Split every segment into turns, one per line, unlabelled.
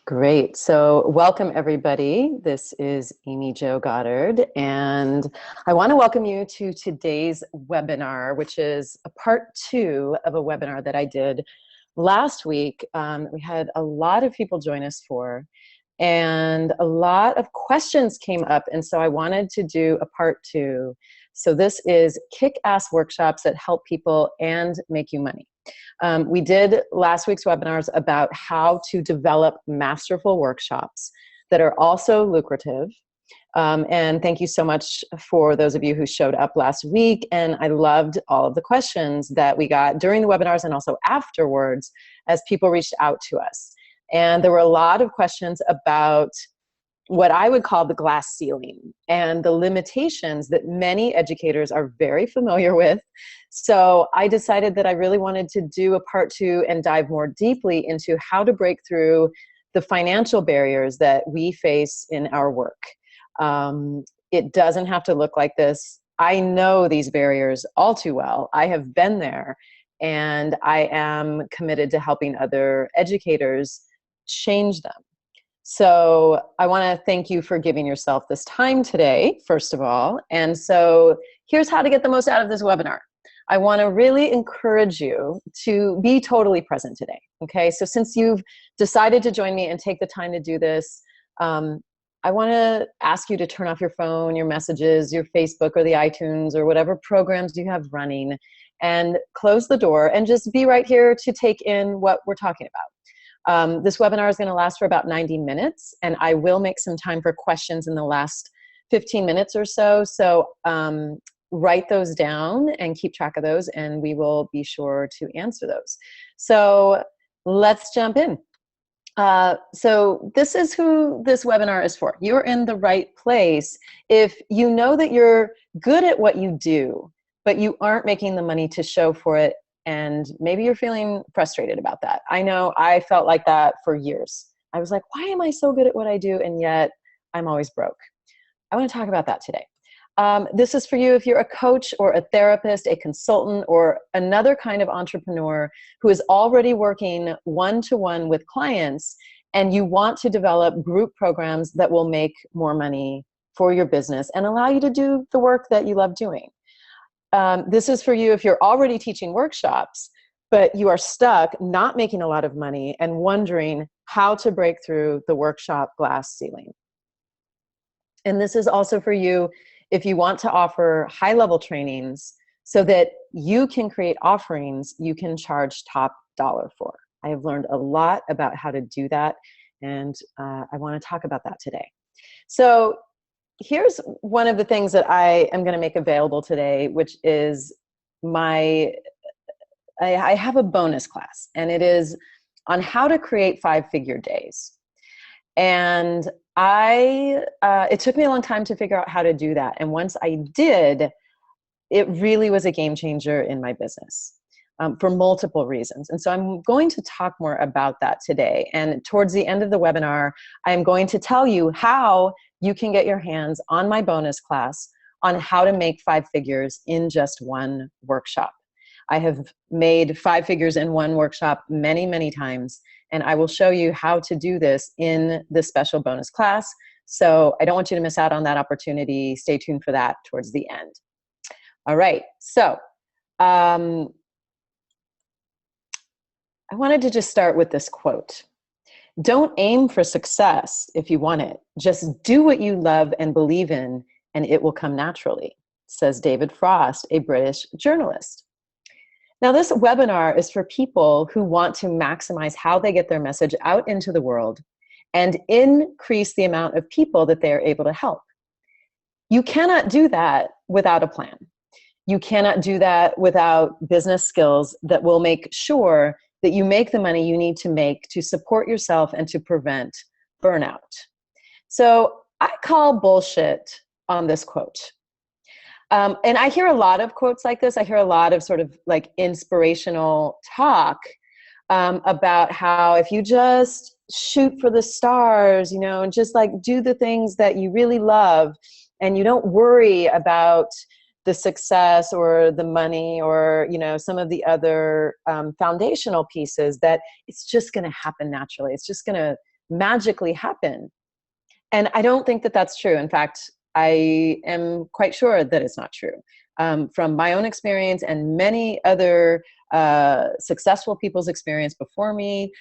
Great. So welcome everybody. This is Amy Jo Goddard, and I want to welcome you to today's webinar, which is a part 2 of a webinar that I did last week. We had a lot of people join us for, and a lot of questions came up, and so I wanted to do a part 2. So this is kick-ass workshops that help people and make you money. We did last week's webinars about how to develop masterful workshops that are also lucrative. And thank you so much for those of you who showed up last week. And I loved all of the questions that we got during the webinars and also afterwards as people reached out to us. And there were a lot of questions about what I would call the glass ceiling and the limitations that many educators are very familiar with. So I decided that I really wanted to do a part 2 and dive more deeply into how to break through the financial barriers that we face in our work. It doesn't have to look like this. I know these barriers all too well. I have been there, and I am committed to helping other educators change them. So I want to thank you for giving yourself this time today, first of all. And so here's how to get the most out of this webinar. I want to really encourage you to be totally present today. Okay, so since you've decided to join me and take the time to do this, I want to ask you to turn off your phone, your messages, your Facebook or the iTunes or whatever programs you have running, and close the door and just be right here to take in what we're talking about. This webinar is going to last for about 90 minutes, and I will make some time for questions in the last 15 minutes or so. So write those down and keep track of those, and we will be sure to answer those. So let's jump in. So this is who this webinar is for. You're in the right place if you know that you're good at what you do, but you aren't making the money to show for it. And maybe you're feeling frustrated about that. I know I felt like that for years. I was like, why am I so good at what I do and yet I'm always broke? I want to talk about that today. This is for you if you're a coach or a therapist, a consultant, or another kind of entrepreneur who is already working one-to-one with clients, and you want to develop group programs that will make more money for your business and allow you to do the work that you love doing. This is for you if you're already teaching workshops, but you are stuck not making a lot of money and wondering how to break through the workshop glass ceiling. And this is also for you if you want to offer high-level trainings so that you can create offerings you can charge top dollar for. I have learned a lot about how to do that, and I want to talk about that today. So here's one of the things that I am going to make available today, which is I have a bonus class, and it is on how to create 5-figure days. And it took me a long time to figure out how to do that. And once I did, it really was a game changer in my business for multiple reasons. And so I'm going to talk more about that today. And towards the end of the webinar, I'm going to tell you how you can get your hands on my bonus class on how to make 5 figures in just one workshop. I have made 5 figures in one workshop many, many times, and I will show you how to do this in this special bonus class. So I don't want you to miss out on that opportunity. Stay tuned for that towards the end. All right, so I wanted to just start with this quote. Don't aim for success if you want it. Just do what you love and believe in, and it will come naturally, says David Frost, a British journalist. Now, this webinar is for people who want to maximize how they get their message out into the world and increase the amount of people that they are able to help. You cannot do that without a plan. You cannot do that without business skills that will make sure that you make the money you need to make to support yourself and to prevent burnout. So I call bullshit on this quote. And I hear a lot of quotes like this. I hear a lot of sort of like inspirational talk about how if you just shoot for the stars, you know, and just like do the things that you really love, and you don't worry about the success or the money or, you know, some of the other foundational pieces, that it's just going to happen naturally. It's just going to magically happen. And I don't think that that's true. In fact, I am quite sure that it's not true. From my own experience and many other successful people's experience before me,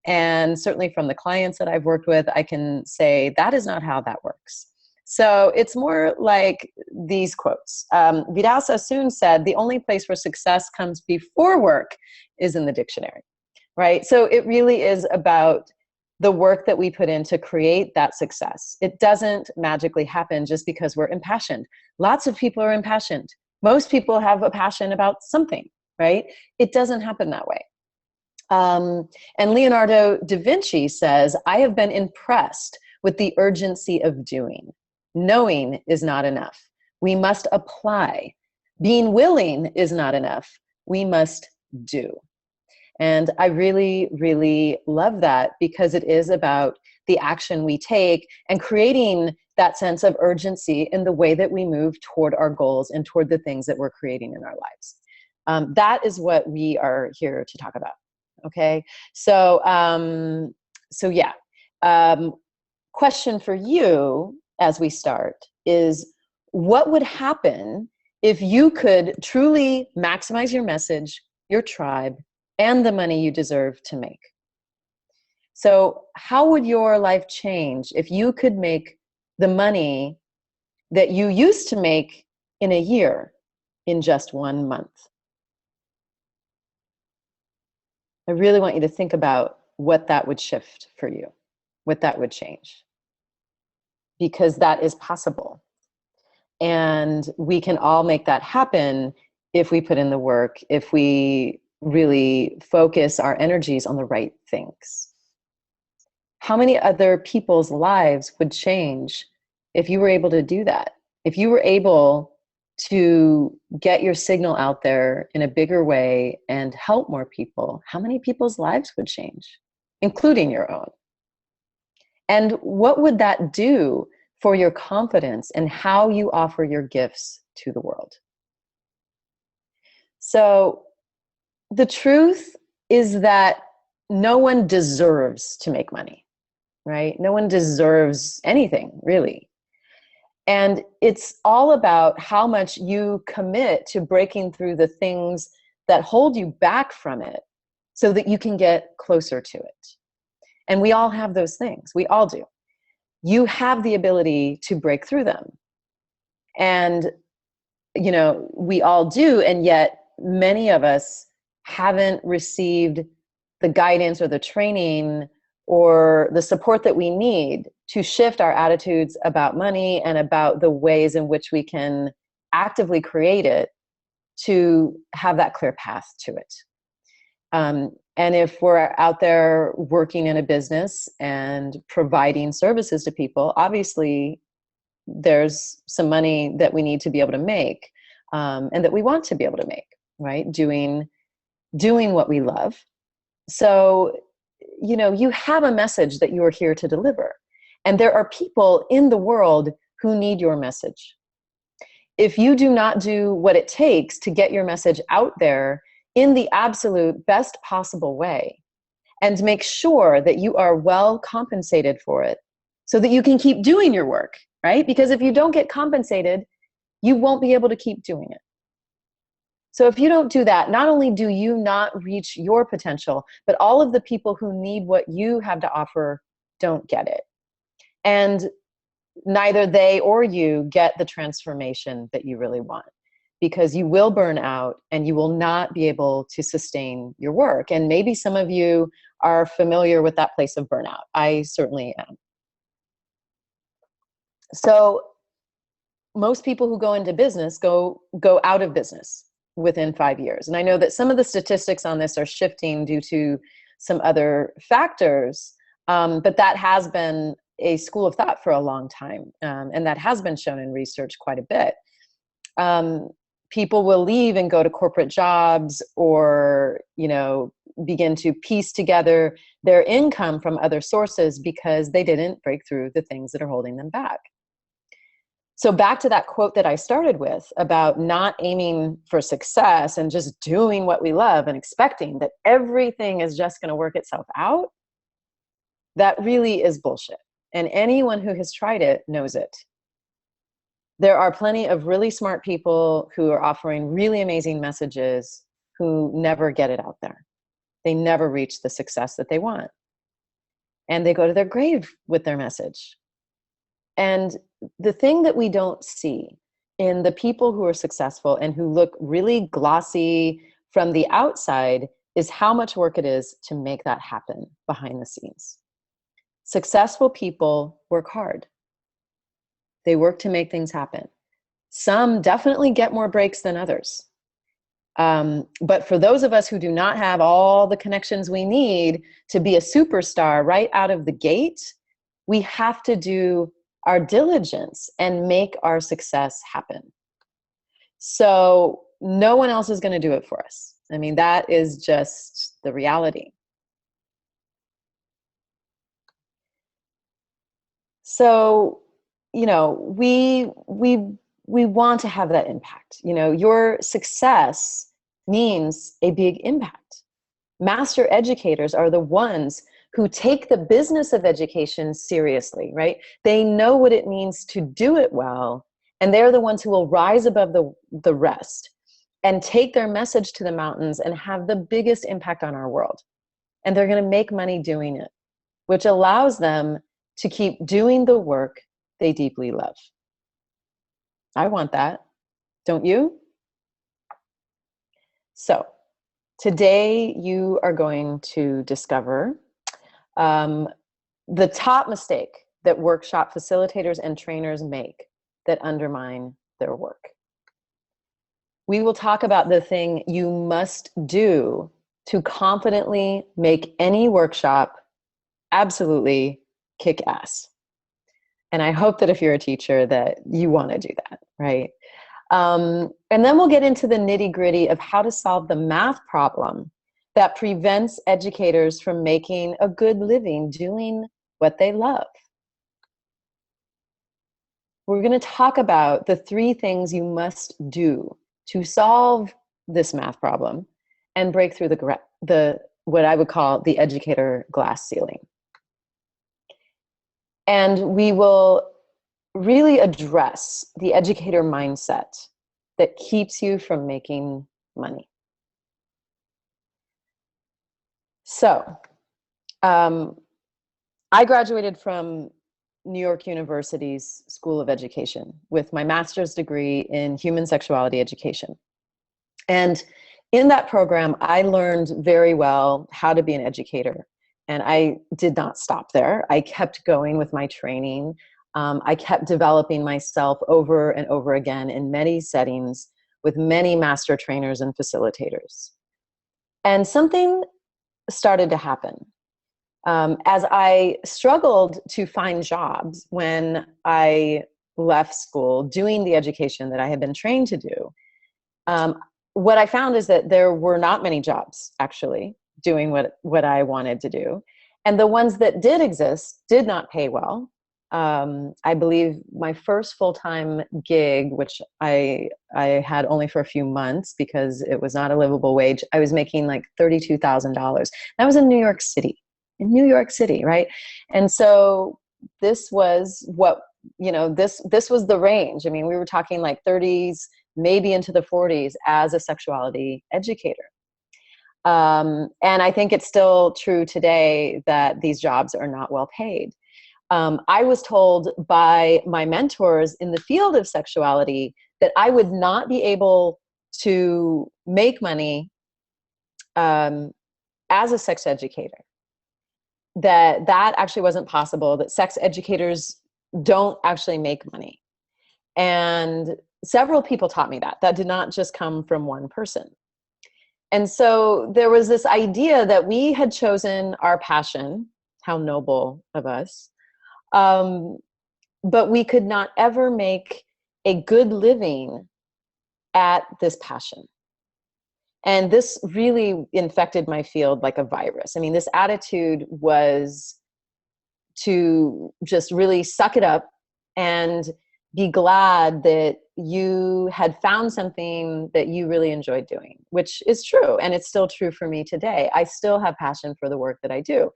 and certainly from the clients that I've worked with, I can say that is not how that works. So it's more like these quotes. Vidal Sassoon said, the only place where success comes before work is in the dictionary, right? So it really is about the work that we put in to create that success. It doesn't magically happen just because we're impassioned. Lots of people are impassioned. Most people have a passion about something, right? It doesn't happen that way. And Leonardo da Vinci says, I have been impressed with the urgency of doing. Knowing is not enough. We must apply. Being willing is not enough. We must do. And I really, really love that, because it is about the action we take and creating that sense of urgency in the way that we move toward our goals and toward the things that we're creating in our lives. That is what we are here to talk about. Okay. So yeah. Question for you as we start is, what would happen if you could truly maximize your message, your tribe, and the money you deserve to make? So how would your life change if you could make the money that you used to make in a year in just 1 month? I really want you to think about what that would shift for you, what that would change, because that is possible. And we can all make that happen if we put in the work, if we really focus our energies on the right things. How many other people's lives would change if you were able to do that? If you were able to get your signal out there in a bigger way and help more people, how many people's lives would change, including your own? And what would that do for your confidence and how you offer your gifts to the world? So the truth is that no one deserves to make money, right? No one deserves anything, really. And it's all about how much you commit to breaking through the things that hold you back from it so that you can get closer to it. And we all have those things. We all do. You have the ability to break through them. And, you know, we all do. And yet many of us haven't received the guidance or the training or the support that we need to shift our attitudes about money and about the ways in which we can actively create it to have that clear path to it. And if we're out there working in a business and providing services to people, obviously there's some money that we need to be able to make, and that we want to be able to make, right? Doing what we love. So, you know, you have a message that you are here to deliver. And there are people in the world who need your message. If you do not do what it takes to get your message out there in the absolute best possible way, and make sure that you are well compensated for it so that you can keep doing your work, right? Because if you don't get compensated, you won't be able to keep doing it. So if you don't do that, not only do you not reach your potential, but all of the people who need what you have to offer don't get it. And neither they or you get the transformation that you really want, because you will burn out and you will not be able to sustain your work. And maybe some of you are familiar with that place of burnout. I certainly am. So most people who go into business go out of business within 5 years. And I know that some of the statistics on this are shifting due to some other factors, but that has been a school of thought for a long time. And that has been shown in research quite a bit. People will leave and go to corporate jobs, or, you know, begin to piece together their income from other sources because they didn't break through the things that are holding them back. So back to that quote that I started with about not aiming for success and just doing what we love and expecting that everything is just going to work itself out. That really is bullshit. And anyone who has tried it knows it. There are plenty of really smart people who are offering really amazing messages who never get it out there. They never reach the success that they want. And they go to their grave with their message. And the thing that we don't see in the people who are successful and who look really glossy from the outside is how much work it is to make that happen behind the scenes. Successful people work hard. They work to make things happen. Some definitely get more breaks than others. But for those of us who do not have all the connections we need to be a superstar right out of the gate, we have to do our diligence and make our success happen. So no one else is going to do it for us. I mean, that is just the reality. So, you know, we want to have that impact. You know, your success means a big impact. Master educators are the ones who take the business of education seriously, right? They know what it means to do it well, and they're the ones who will rise above the rest and take their message to the mountains and have the biggest impact on our world. And they're going to make money doing it, which allows them to keep doing the work they deeply love. I want that. Don't you? So today you are going to discover the top mistake that workshop facilitators and trainers make that undermine their work. We will talk about the thing you must do to confidently make any workshop absolutely kick ass. And I hope that if you're a teacher that you want to do that, right? And then we'll get into the nitty-gritty of how to solve the math problem that prevents educators from making a good living doing what they love. We're going to talk about the 3 things you must do to solve this math problem and break through the what I would call the educator glass ceiling. And we will really address the educator mindset that keeps you from making money. So, I graduated from New York University's School of Education with my master's degree in human sexuality education. And in that program, I learned very well how to be an educator. And I did not stop there. I kept going with my training. I kept developing myself over and over again in many settings with many master trainers and facilitators. And something started to happen. As I struggled to find jobs when I left school doing the education that I had been trained to do, what I found is that there were not many jobs actually doing what I wanted to do. And the ones that did exist did not pay well. I believe my first full-time gig, which I had only for a few months because it was not a livable wage, I was making like $32,000. That was in New York City, right? And so this was what, you know, this was the range. I mean, we were talking like 30s, maybe into the 40s as a sexuality educator. And I think it's still true today that these jobs are not well paid. I was told by my mentors in the field of sexuality that I would not be able to make money as a sex educator, that actually wasn't possible, that sex educators don't actually make money. And several people taught me that. That did not just come from one person. And so there was this idea that we had chosen our passion, how noble of us, but we could not ever make a good living at this passion. And this really infected my field like a virus. I mean, this attitude was to just really suck it up and be glad that you had found something that you really enjoyed doing, which is true. And it's still true for me today. I still have passion for the work that I do.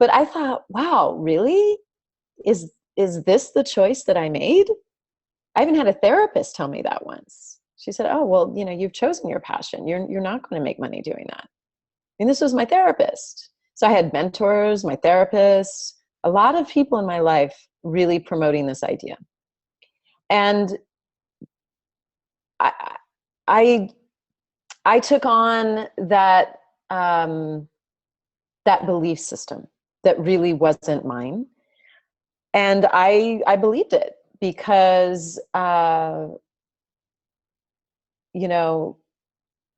But I thought, wow, really? Is this the choice that I made? I even had a therapist tell me that once. She said, oh, well, you've chosen your passion. You're not going to make money doing that. And this was my therapist. So I had mentors, my therapist, a lot of people in my life really promoting this idea. And I, I, I took on that, that belief system that really wasn't mine. And I believed it because,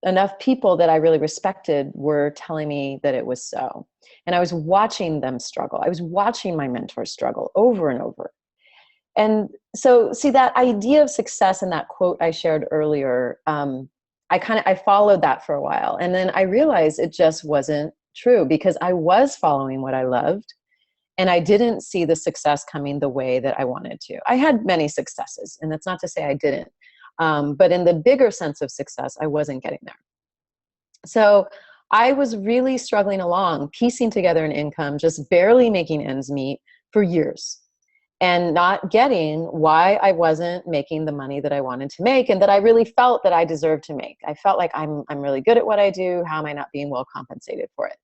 enough people that I really respected were telling me that it was so. And I was watching them struggle. I was watching my mentors struggle over and over. And so, see, that idea of success in that quote I shared earlier, I followed that for a while. And then I realized it just wasn't true because I was following what I loved. And I didn't see the success coming the way that I wanted to. I had many successes, and that's not to say I didn't. But in the bigger sense of success, I wasn't getting there. So I was really struggling along, piecing together an income, just barely making ends meet for years, and not getting why I wasn't making the money that I wanted to make and that I really felt that I deserved to make. I felt like I'm really good at what I do. How am I not being well compensated for it?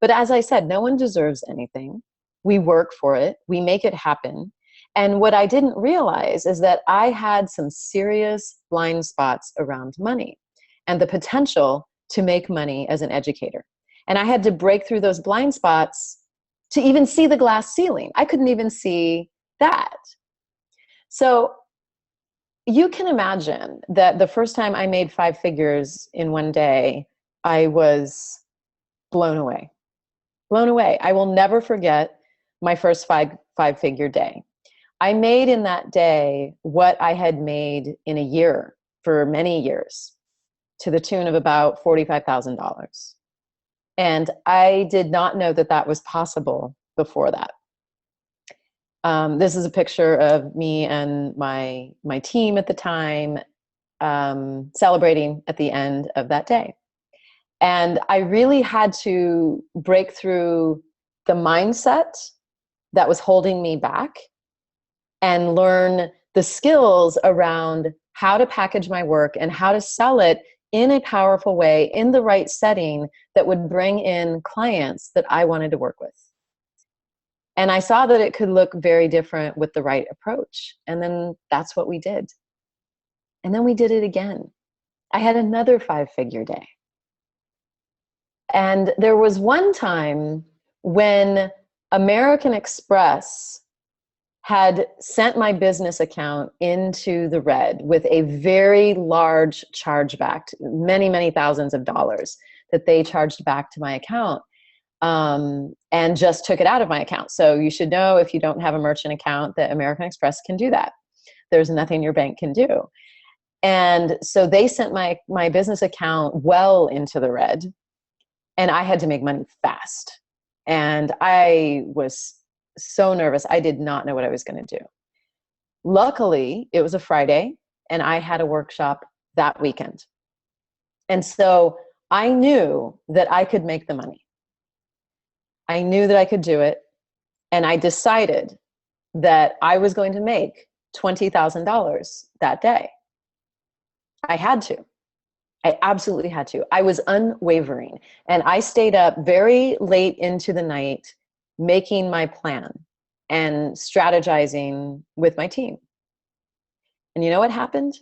But as I said, no one deserves anything. We work for it. We make it happen. And what I didn't realize is that I had some serious blind spots around money and the potential to make money as an educator. And I had to break through those blind spots to even see the glass ceiling. I couldn't even see that. So you can imagine that the first time I made 5 figures in one day, I was blown away. Blown away. I will never forget my first five-figure day. I made in that day what I had made in a year for many years, to the tune of about $45,000. And I did not know that that was possible before that. This is a picture of me and my team at the time, celebrating at the end of that day. And I really had to break through the mindset that was holding me back and learn the skills around how to package my work and how to sell it in a powerful way, in the right setting that would bring in clients that I wanted to work with. And I saw that it could look very different with the right approach. And then that's what we did. And then we did it again. I had another 5-figure day. And there was one time when American Express had sent my business account into the red with a very large chargeback, many, many thousands of dollars that they charged back to my account, and just took it out of my account. So you should know, if you don't have a merchant account, that American Express can do that. There's nothing your bank can do. And so they sent my business account well into the red, and I had to make money fast. And I was so nervous. I did not know what I was going to do. Luckily, it was a Friday, and I had a workshop that weekend. And so I knew that I could make the money. I knew that I could do it. And I decided that I was going to make $20,000 that day. I had to. I absolutely had to. I was unwavering. And I stayed up very late into the night making my plan and strategizing with my team. And you know what happened?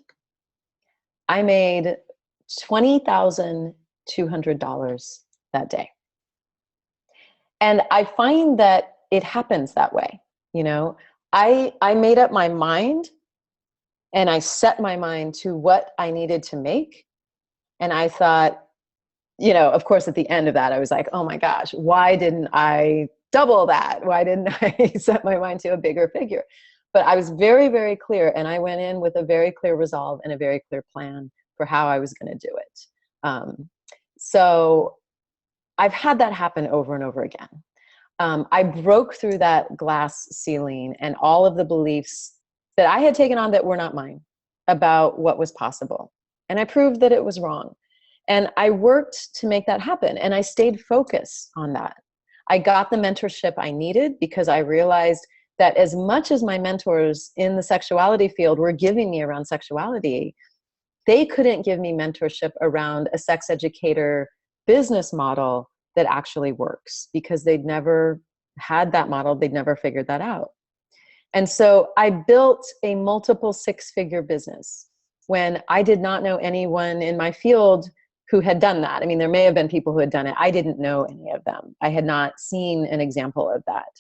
I made $20,200 that day. And I find that it happens that way. I made up my mind, and I set my mind to what I needed to make. And I thought, of course, at the end of that, I was like, oh my gosh, why didn't I double that? Why didn't I set my mind to a bigger figure? But I was very, very clear. And I went in with a very clear resolve and a very clear plan for how I was going to do it. So I've had that happen over and over again. I broke through that glass ceiling and all of the beliefs that I had taken on that were not mine about what was possible. And I proved that it was wrong. And I worked to make that happen. And I stayed focused on that. I got the mentorship I needed because I realized that as much as my mentors in the sexuality field were giving me around sexuality, they couldn't give me mentorship around a sex educator business model that actually works, because they'd never had that model. They'd never figured that out. And so I built a multiple six-figure business when I did not know anyone in my field who had done that. I mean, there may have been people who had done it. I didn't know any of them. I had not seen an example of that.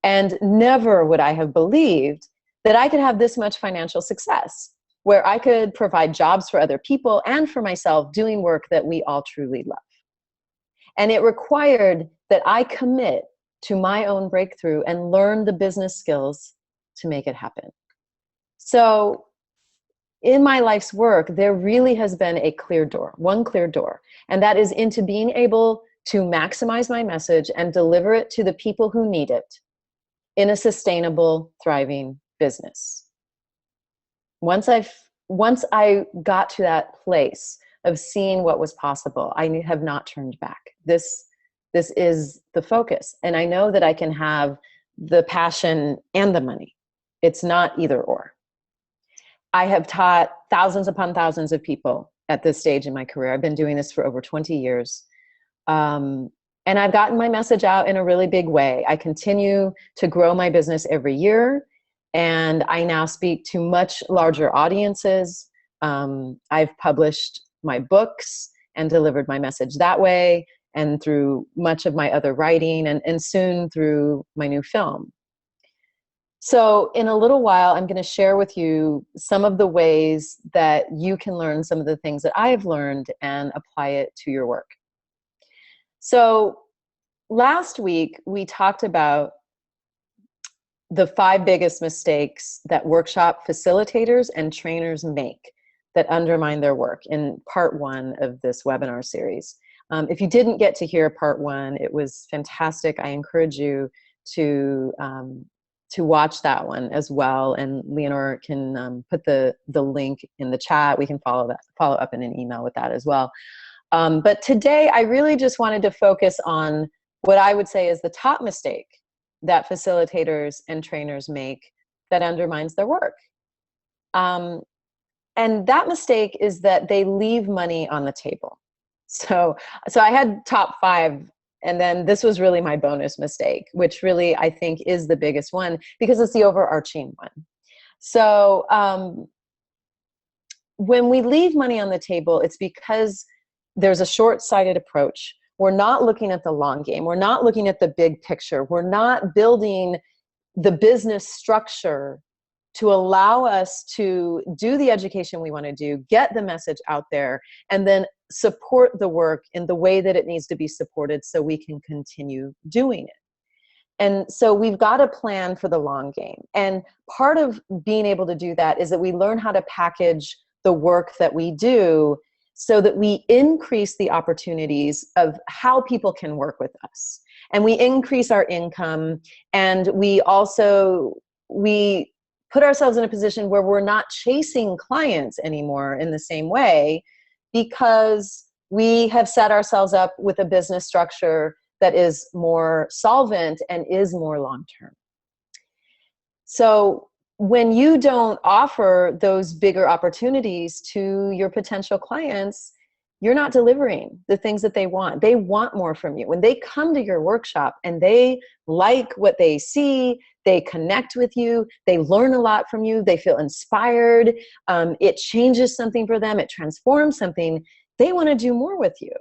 And never would I have believed that I could have this much financial success, where I could provide jobs for other people and for myself doing work that we all truly love. And it required that I commit to my own breakthrough and learn the business skills to make it happen. So in my life's work, there really has been a clear door, one clear door, and that is into being able to maximize my message and deliver it to the people who need it in a sustainable, thriving business. Once I got to that place of seeing what was possible, I have not turned back. This is the focus. And I know that I can have the passion and the money. It's not either or. I have taught thousands upon thousands of people at this stage in my career. I've been doing this for over 20 years. And I've gotten my message out in a really big way. I continue to grow my business every year, and I now speak to much larger audiences. I've published my books and delivered my message that way, and through much of my other writing, and soon through my new film. So in a little while, I'm going to share with you some of the ways that you can learn some of the things that I've learned and apply it to your work. So last week, we talked about the 5 biggest mistakes that workshop facilitators and trainers make that undermine their work in part 1 of this webinar series. If you didn't get to hear part 1, it was fantastic. I encourage you to watch that one as well. And Leonore can put the link in the chat. We can follow up in an email with that as well. But today, I really just wanted to focus on what I would say is the top mistake that facilitators and trainers make that undermines their work. And that mistake is that they leave money on the table. So I had top 5, and then this was really my bonus mistake, which really I think is the biggest one because it's the overarching one. So when we leave money on the table, it's because there's a short-sighted approach. We're not looking at the long game. We're not looking at the big picture. We're not building the business structure to allow us to do the education we want to do, get the message out there, and then support the work in the way that it needs to be supported so we can continue doing it. And so we've got a plan for the long game. And part of being able to do that is that we learn how to package the work that we do so that we increase the opportunities of how people can work with us. And we increase our income, and we put ourselves in a position where we're not chasing clients anymore in the same way, because we have set ourselves up with a business structure that is more solvent and is more long-term. So when you don't offer those bigger opportunities to your potential clients, you're not delivering the things that they want. They want more from you. When they come to your workshop and they like what they see, they connect with you, they learn a lot from you, they feel inspired, it changes something for them, it transforms something, they want to do more with you.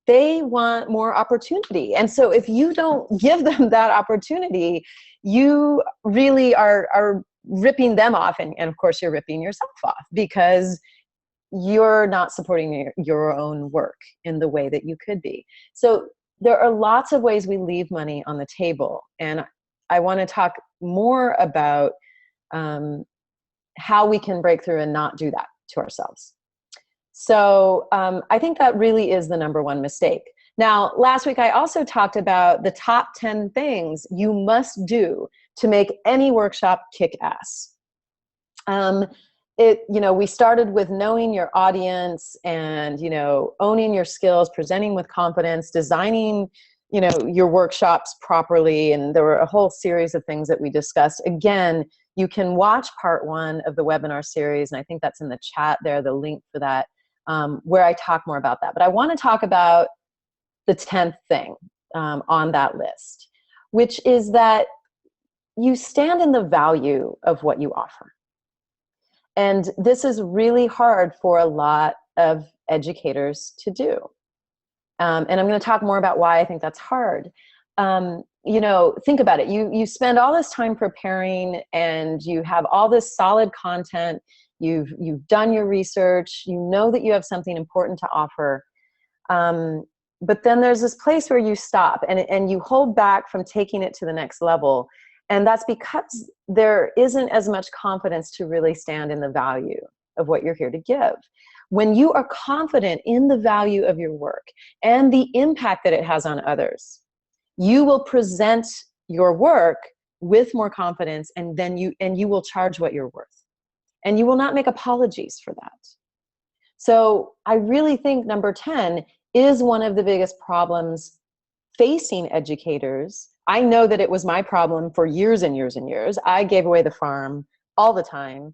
They want more opportunity. And so if you don't give them that opportunity, you really are ripping them off, and of course you're ripping yourself off, because you're not supporting your own work in the way that you could be. So there are lots of ways we leave money on the table, and I want to talk more about how we can break through and not do that to ourselves. So I think that really is the #1 mistake. Now, last week I also talked about the top 10 things you must do to make any workshop kick ass. We started with knowing your audience and, owning your skills, presenting with confidence, designing your workshops properly. And there were a whole series of things that we discussed. Again, you can watch part 1 of the webinar series, and I think that's in the chat there, the link for that, where I talk more about that. But I want to talk about the 10th thing on that list, which is that you stand in the value of what you offer. And this is really hard for a lot of educators to do. And I'm going to talk more about why I think that's hard. Think about it. You spend all this time preparing, and you have all this solid content. You've done your research. You know that you have something important to offer. But then there's this place where you stop and you hold back from taking it to the next level. And that's because there isn't as much confidence to really stand in the value of what you're here to give. When you are confident in the value of your work and the impact that it has on others, you will present your work with more confidence, and then you will charge what you're worth. And you will not make apologies for that. So I really think number 10 is one of the biggest problems facing educators. I know that it was my problem for years and years and years. I gave away the farm all the time.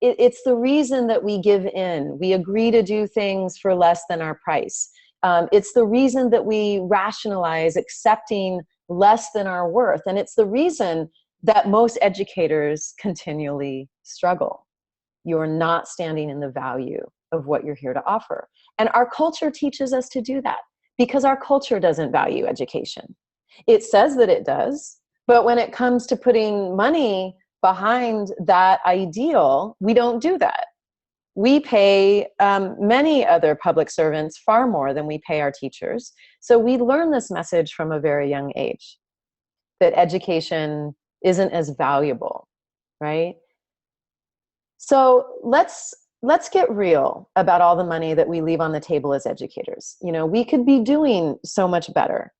It's the reason that we give in. We agree to do things for less than our price. It's the reason that we rationalize accepting less than our worth. And it's the reason that most educators continually struggle. You're not standing in the value of what you're here to offer. And our culture teaches us to do that because our culture doesn't value education. It says that it does, but when it comes to putting money behind that ideal, we don't do that. We pay many other public servants far more than we pay our teachers. So we learn this message from a very young age, that education isn't as valuable, right? So let's get real about all the money that we leave on the table as educators. We could be doing so much better.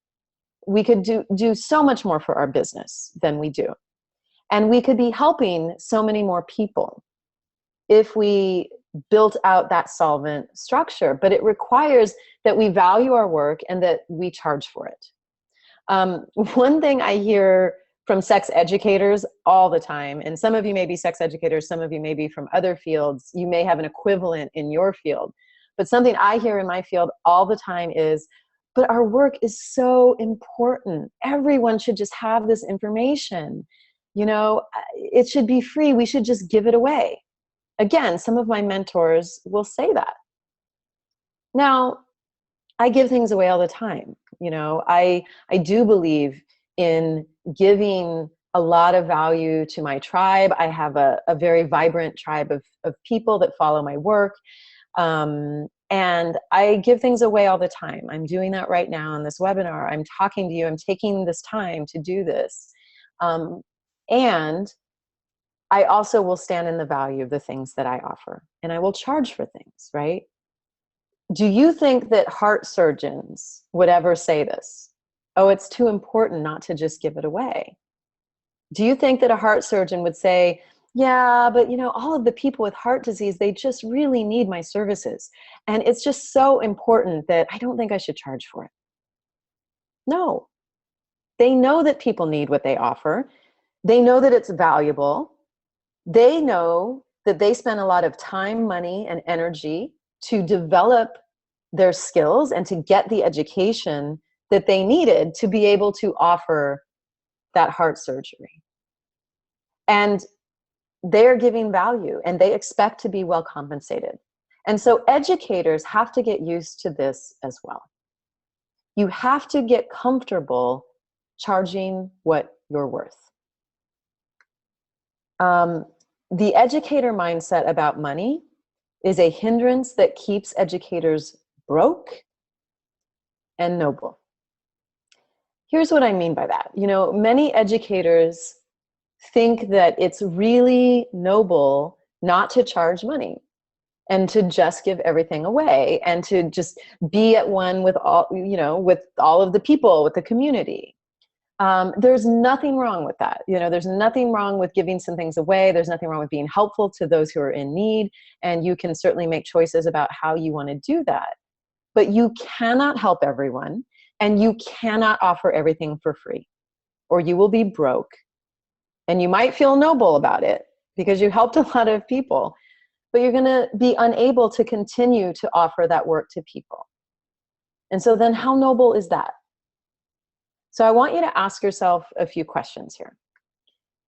We could do so much more for our business than we do. And we could be helping so many more people if we built out that solvent structure. But it requires that we value our work and that we charge for it. One thing I hear from sex educators all the time, and some of you may be sex educators, some of you may be from other fields, you may have an equivalent in your field, but something I hear in my field all the time is, but our work is so important. Everyone should just have this information. It should be free. We should just give it away. Again, some of my mentors will say that. Now, I give things away all the time. I do believe in giving a lot of value to my tribe. I have a very vibrant tribe of people that follow my work. And I give things away all the time. I'm doing that right now in this webinar. I'm talking to you. I'm taking this time to do this. And I also will stand in the value of the things that I offer. And I will charge for things, right? Do you think that heart surgeons would ever say this? Oh, it's too important not to just give it away. Do you think that a heart surgeon would say, yeah, but all of the people with heart disease, they just really need my services. And it's just so important that I don't think I should charge for it. No. They know that people need what they offer. They know that it's valuable. They know that they spend a lot of time, money, and energy to develop their skills and to get the education that they needed to be able to offer that heart surgery. And they're giving value and they expect to be well compensated. And so educators have to get used to this as well. You have to get comfortable charging what you're worth. The educator mindset about money is a hindrance that keeps educators broke and noble. Here's what I mean by that. Many educators think that it's really noble not to charge money and to just give everything away and to just be at one with all, with all of the people, with the community. There's nothing wrong with that. There's nothing wrong with giving some things away. There's nothing wrong with being helpful to those who are in need. And you can certainly make choices about how you want to do that. But you cannot help everyone. And you cannot offer everything for free, or you will be broke. And you might feel noble about it because you helped a lot of people, but you're going to be unable to continue to offer that work to people. And so then how noble is that? So I want you to ask yourself a few questions here.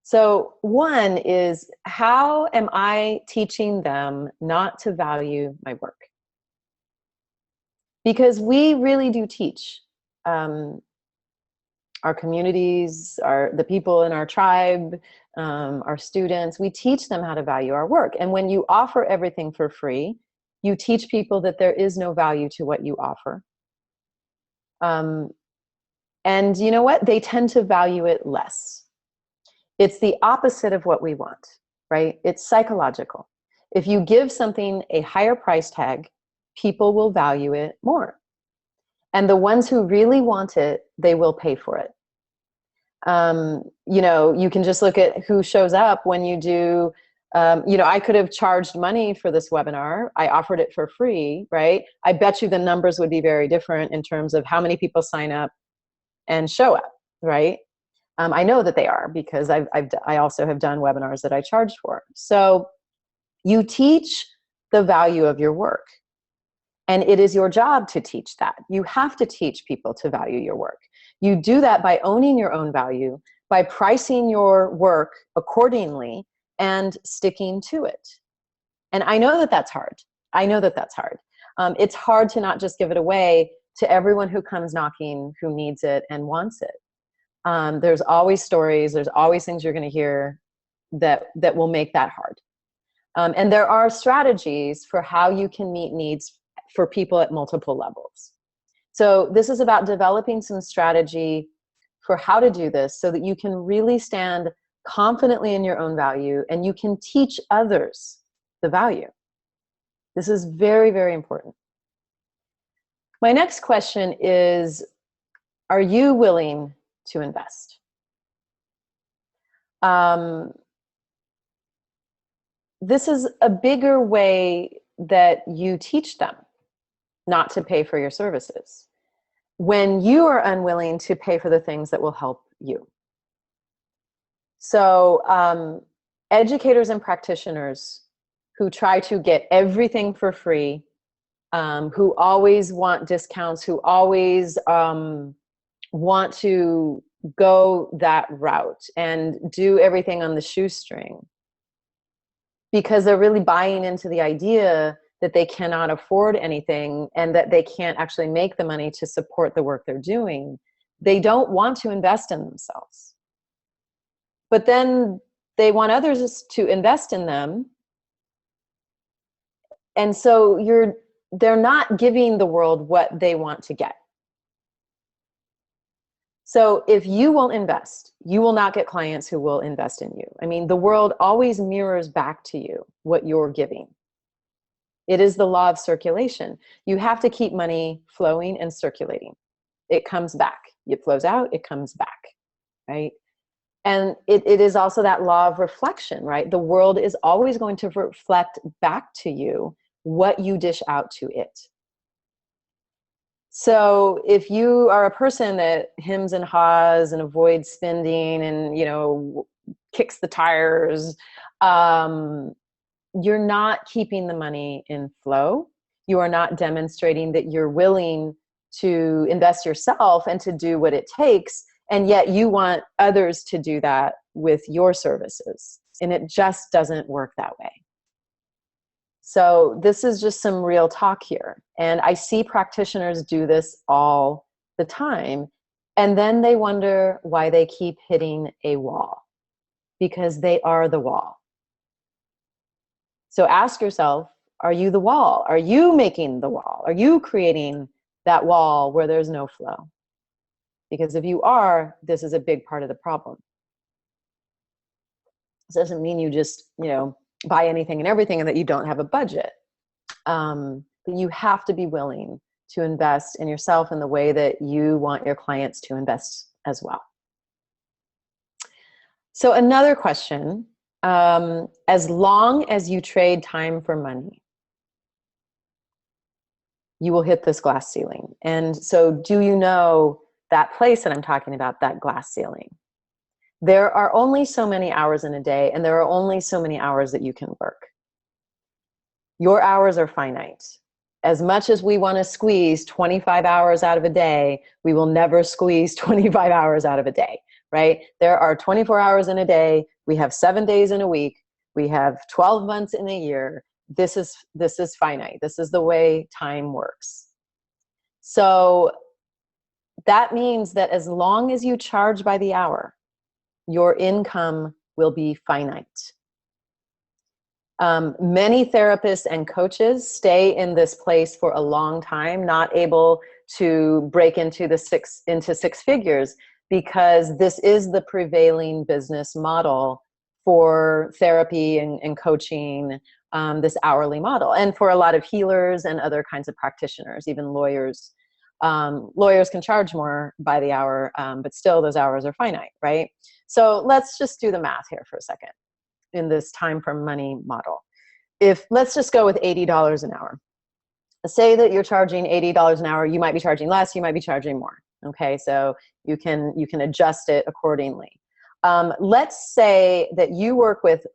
So one is, how am I teaching them not to value my work? Because we really do teach our communities, the people in our tribe, our students, we teach them how to value our work. And when you offer everything for free, you teach people that there is no value to what you offer. And you know what? They tend to value it less. It's the opposite of what we want, right? It's psychological. If you give something a higher price tag, people will value it more. And the ones who really want it, they will pay for it. You know, you can just look at who shows up when you do, you know, I could have charged money for this webinar. I offered it for free, right? I bet you the numbers would be very different in terms of how many people sign up and show up, right? I know that they are, because I also have done webinars that I charged for. So you teach the value of your work. And it is your job to teach that. You have to teach people to value your work. You do that by owning your own value, by pricing your work accordingly and sticking to it. And I know that that's hard. I know that that's hard. It's hard to not just give it away to everyone who comes knocking, who needs it and wants it. There's always stories, there's always things you're going to hear that will make that hard. And there are strategies for how you can meet needs for people at multiple levels. So this is about developing some strategy for how to do this so that you can really stand confidently in your own value and you can teach others the value. This is very, very important. My next question is, are you willing to invest? This is a bigger way that you teach them not to pay for your services, when you are unwilling to pay for the things that will help you. So educators and practitioners who try to get everything for free, who always want discounts, who always want to go that route and do everything on the shoestring, because they're really buying into the idea that they cannot afford anything and that they can't actually make the money to support the work they're doing. They don't want to invest in themselves. But then they want others to invest in them. And so they're not giving the world what they want to get. So if you won't invest, you will not get clients who will invest in you. I mean, the world always mirrors back to you what you're giving. It is the law of circulation. You have to keep money flowing and circulating. It comes back. It flows out, it comes back, right? And it is also that law of reflection, right? The world is always going to reflect back to you what you dish out to it. So if you are a person that hems and haws and avoids spending and, you know, kicks the tires, you're not keeping the money in flow. You are not demonstrating that you're willing to invest yourself and to do what it takes. And yet you want others to do that with your services. And it just doesn't work that way. So this is just some real talk here. And I see practitioners do this all the time. And then they wonder why they keep hitting a wall, because they are the wall. So ask yourself, are you the wall? Are you making the wall? Are you creating that wall where there's no flow? Because if you are, this is a big part of the problem. This doesn't mean you just, you know, buy anything and everything and that you don't have a budget. But you have to be willing to invest in yourself in the way that you want your clients to invest as well. So another question, as long as you trade time for money, you will hit this glass ceiling. And so do you know that place that I'm talking about, that glass ceiling? There are only so many hours in a day, and there are only so many hours that you can work. Your hours are finite. As much as we want to squeeze 25 hours out of a day, we will never squeeze 25 hours out of a day, right? There are 24 hours in a day. We have 7 days in a week. We have 12 months in a year. This is finite. This is the way time works. So that means that as long as you charge by the hour, your income will be finite. Many therapists and coaches stay in this place for a long time, not able to break into six figures, because this is the prevailing business model for therapy and coaching, this hourly model. And for a lot of healers and other kinds of practitioners, even lawyers. Lawyers can charge more by the hour, but still those hours are finite, right? So let's just do the math here for a second in this time for money model. Let's just go with $80 an hour. Say that you're charging $80 an hour, you might be charging less, you might be charging more. Okay, so you can adjust it accordingly. Let's say that you work with,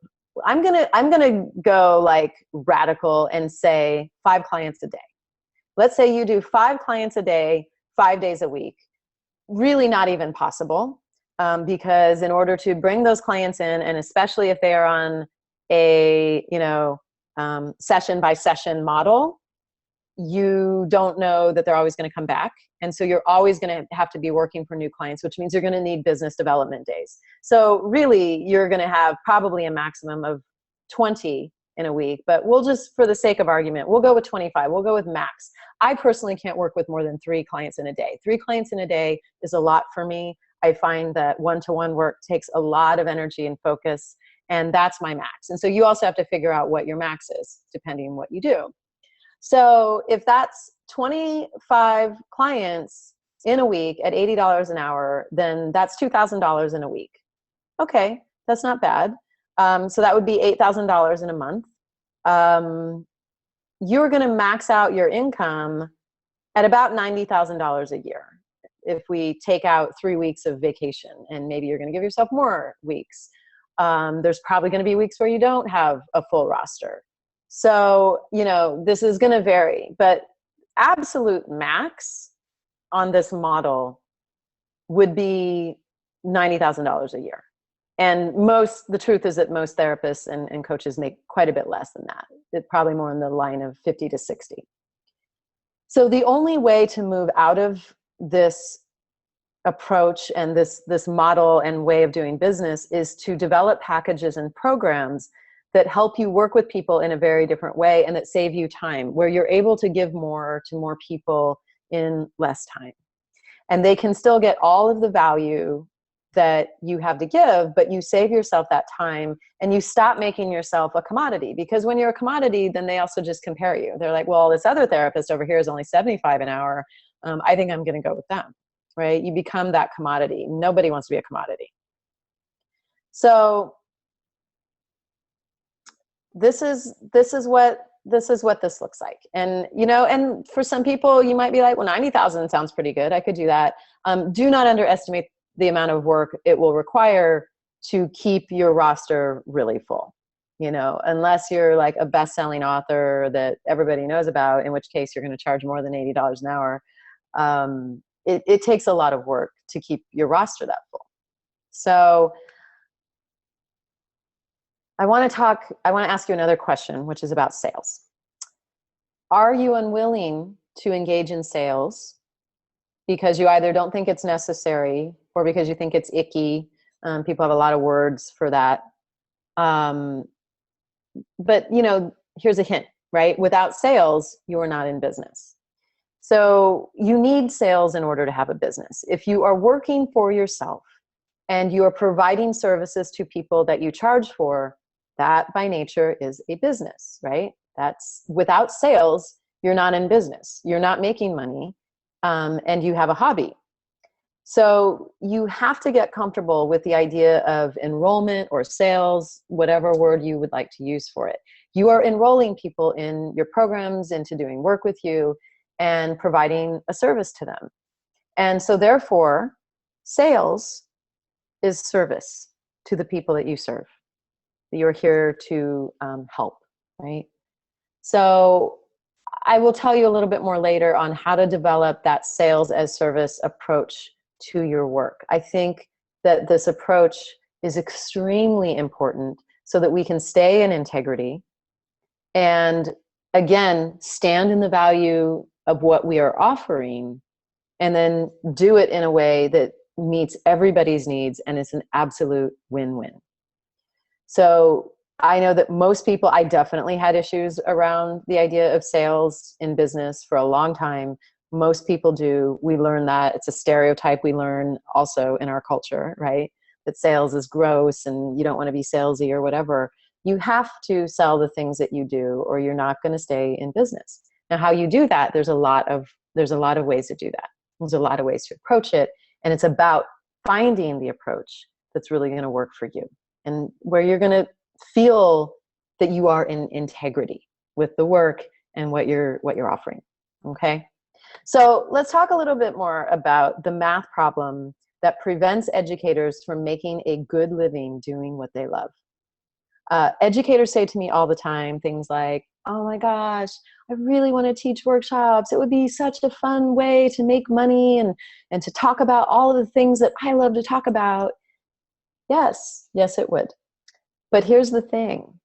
I'm gonna go like radical and say 5 clients a day. Let's say you do 5 clients a day, 5 days a week. Really not even possible, because in order to bring those clients in, and especially if they are on a session by session model, you don't know that they're always going to come back. And so you're always going to have to be working for new clients, which means you're going to need business development days. So really, you're going to have probably a maximum of 20 in a week, but we'll just, for the sake of argument, we'll go with 25. We'll go with max. I personally can't work with more than 3 clients in a day. 3 clients in a day is a lot for me. I find that one-to-one work takes a lot of energy and focus, and that's my max. And so you also have to figure out what your max is, depending on what you do. So if that's 25 clients in a week at $80 an hour, then that's $2,000 in a week. Okay, that's not bad. So that would be $8,000 in a month. You're going to max out your income at about $90,000 a year. If we take out 3 weeks of vacation, and maybe you're going to give yourself more weeks. There's probably going to be weeks where you don't have a full roster. So, this is going to vary, but absolute max on this model would be $90,000 a year. And the truth is that most therapists and coaches make quite a bit less than that. It's probably more in the line of 50 to 60. So the only way to move out of this approach and this model and way of doing business is to develop packages and programs that help you work with people in a very different way and that save you time, where you're able to give more to more people in less time. And they can still get all of the value that you have to give, but you save yourself that time and you stop making yourself a commodity. Because when you're a commodity, then they also just compare you. They're like, well, this other therapist over here is only $75 an hour. I think I'm going to go with them, right? You become that commodity. Nobody wants to be a commodity. So this is what this looks like. And, and for some people, you might be like, well, 90,000 sounds pretty good. I could do that. Do not underestimate the amount of work it will require to keep your roster really full, unless you're like a best-selling author that everybody knows about, in which case you're going to charge more than $80 an hour. It takes a lot of work to keep your roster that full. So I want to ask you another question, which is about sales. Are you unwilling to engage in sales because you either don't think it's necessary or because you think it's icky? People have a lot of words for that. But, here's a hint, right? Without sales, you are not in business. So you need sales in order to have a business. If you are working for yourself and you are providing services to people that you charge for, that by nature is a business, right? That's without sales, you're not in business. You're not making money, and you have a hobby. So you have to get comfortable with the idea of enrollment or sales, whatever word you would like to use for it. You are enrolling people in your programs, into doing work with you. and providing a service to them. And so therefore, sales is service to the people that you serve, that you're here to help, right? So I will tell you a little bit more later on how to develop that sales as service approach to your work. I think that this approach is extremely important so that we can stay in integrity and, again, stand in the value of what we are offering, and then do it in a way that meets everybody's needs and is an absolute win-win. So I know that most people, I definitely had issues around the idea of sales in business for a long time. Most people do. We learn that. It's a stereotype we learn also in our culture, right? That sales is gross and you don't want to be salesy or whatever. You have to sell the things that you do, or you're not going to stay in business. Now, how you do that, there's a lot of ways to do that. There's a lot of ways to approach it. And it's about finding the approach that's really going to work for you, and where you're going to feel that you are in integrity with the work and what you're offering. Okay. So let's talk a little bit more about the math problem that prevents educators from making a good living doing what they love. Educators say to me all the time things like, oh my gosh, I really want to teach workshops. It would be such a fun way to make money and to talk about all of the things that I love to talk about. Yes, it would. But here's the thing.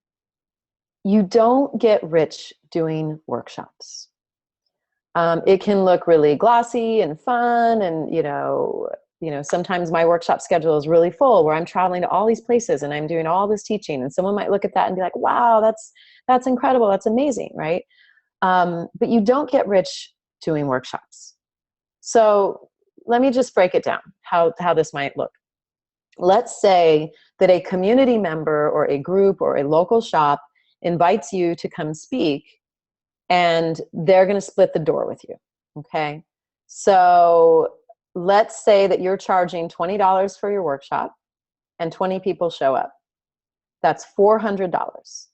You don't get rich doing workshops. It can look really glossy and fun, and sometimes my workshop schedule is really full where I'm traveling to all these places and I'm doing all this teaching, and someone might look at that and be like, wow, that's incredible, that's amazing, right? But you don't get rich doing workshops. So let me just break it down, how this might look. Let's say that a community member or a group or a local shop invites you to come speak, and they're going to split the door with you. Okay. So let's say that you're charging $20 for your workshop and 20 people show up. That's $400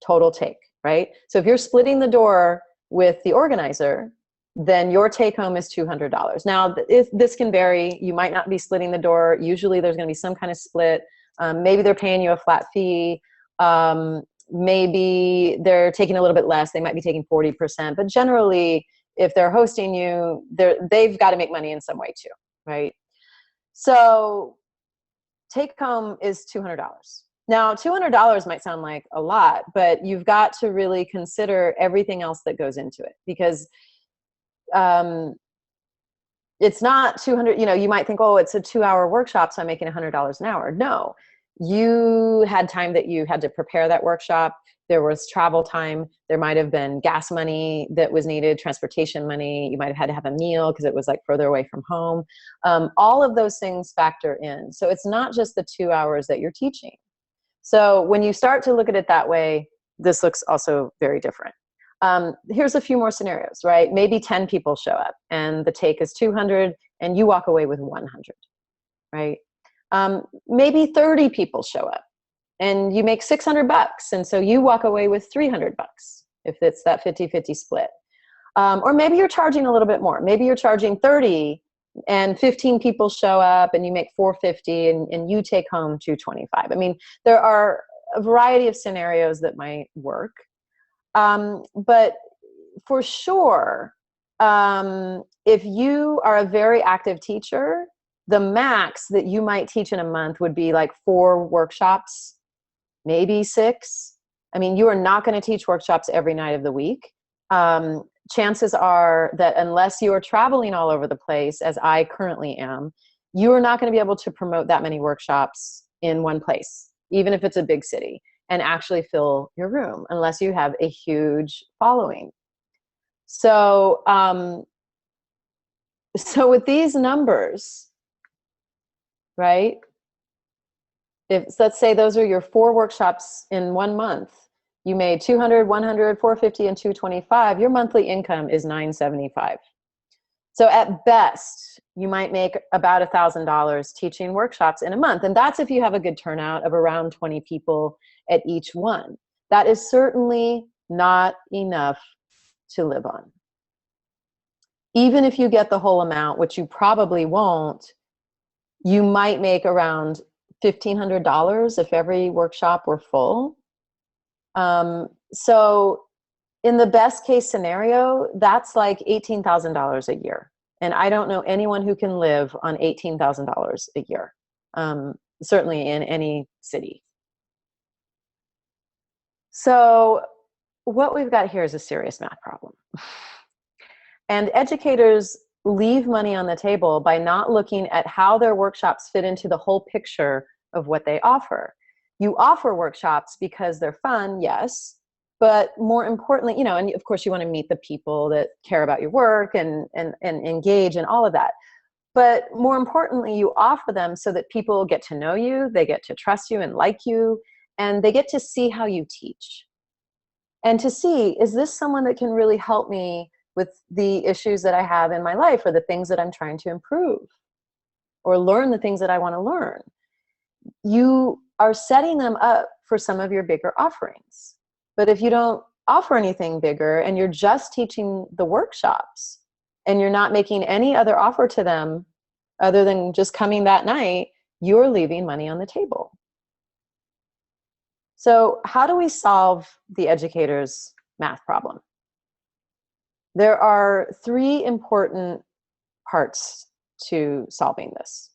total take, right? So if you're splitting the door with the organizer, then your take home is $200. Now, if this can vary, you might not be splitting the door. Usually there's going to be some kind of split. Maybe they're paying you a flat fee. Maybe they're taking a little bit less. They might be taking 40%. But generally, if they're hosting you, they've got to make money in some way too, right? So take home is $200. Now, $200 might sound like a lot, but you've got to really consider everything else that goes into it, because it's not 200, you might think, oh, it's a 2-hour workshop, so I'm making $100 an hour. No, you had time that you had to prepare that workshop. There was travel time. There might have been gas money that was needed, transportation money. You might have had to have a meal because it was like further away from home. All of those things factor in. So it's not just the 2 hours that you're teaching. So when you start to look at it that way, this looks also very different. Here's a few more scenarios, right? Maybe 10 people show up and the take is 200 and you walk away with 100, right? Maybe 30 people show up and you make $600, and so you walk away with $300 if it's that 50-50 split. Or maybe you're charging a little bit more. Maybe you're charging 30 and 15 people show up and you make $450 and you take home $225. I mean, there are a variety of scenarios that might work. But for sure, if you are a very active teacher, the max that you might teach in a month would be like 4 workshops, maybe 6. I mean, you are not going to teach workshops every night of the week. Chances are that unless you are traveling all over the place, as I currently am, you are not going to be able to promote that many workshops in one place, even if it's a big city, and actually fill your room unless you have a huge following. So, so with these numbers, right? Let's say those are your 4 workshops in 1 month, you made 200, 100, 450, and 225. Your monthly income is $975. So at best, you might make about $1,000 teaching workshops in a month. And that's if you have a good turnout of around 20 people at each one. That is certainly not enough to live on. even if you get the whole amount, which you probably won't, you might make around $1,500 if every workshop were full. So in the best case scenario, that's like $18,000 a year. And I don't know anyone who can live on $18,000 a year, certainly in any city. So what we've got here is a serious math problem. And educators leave money on the table by not looking at how their workshops fit into the whole picture of what they offer. You offer workshops because they're fun, yes, but more importantly, you know, and of course you want to meet the people that care about your work and engage and all of that. But more importantly, you offer them so that people get to know you, they get to trust you and like you, and they get to see how you teach. And to see, is this someone that can really help me with the issues that I have in my life, or the things that I'm trying to improve, or learn the things that I want to learn? You are setting them up for some of your bigger offerings. But if you don't offer anything bigger and you're just teaching the workshops and you're not making any other offer to them other than just coming that night, you're leaving money on the table. So how do we solve the educator's math problem? There are 3 important parts to solving this.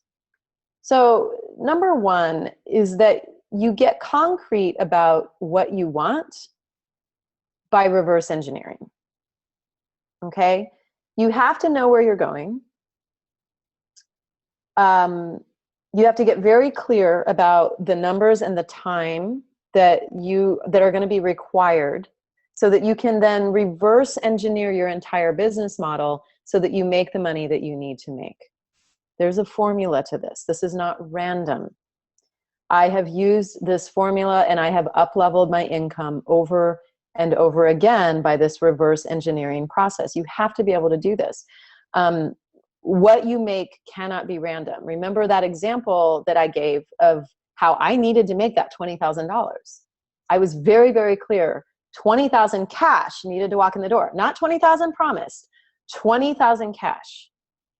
So number 1 is that you get concrete about what you want by reverse engineering. Okay? You have to know where you're going. You have to get very clear about the numbers and the time that are going to be required, so that you can then reverse engineer your entire business model so that you make the money that you need to make. There's a formula to this. This is not random. I have used this formula and I have up-leveled my income over and over again by this reverse engineering process. You have to be able to do this. What you make cannot be random. Remember that example that I gave of how I needed to make that $20,000. I was very, very clear. 20,000 cash needed to walk in the door. Not 20,000 promised, 20,000 cash,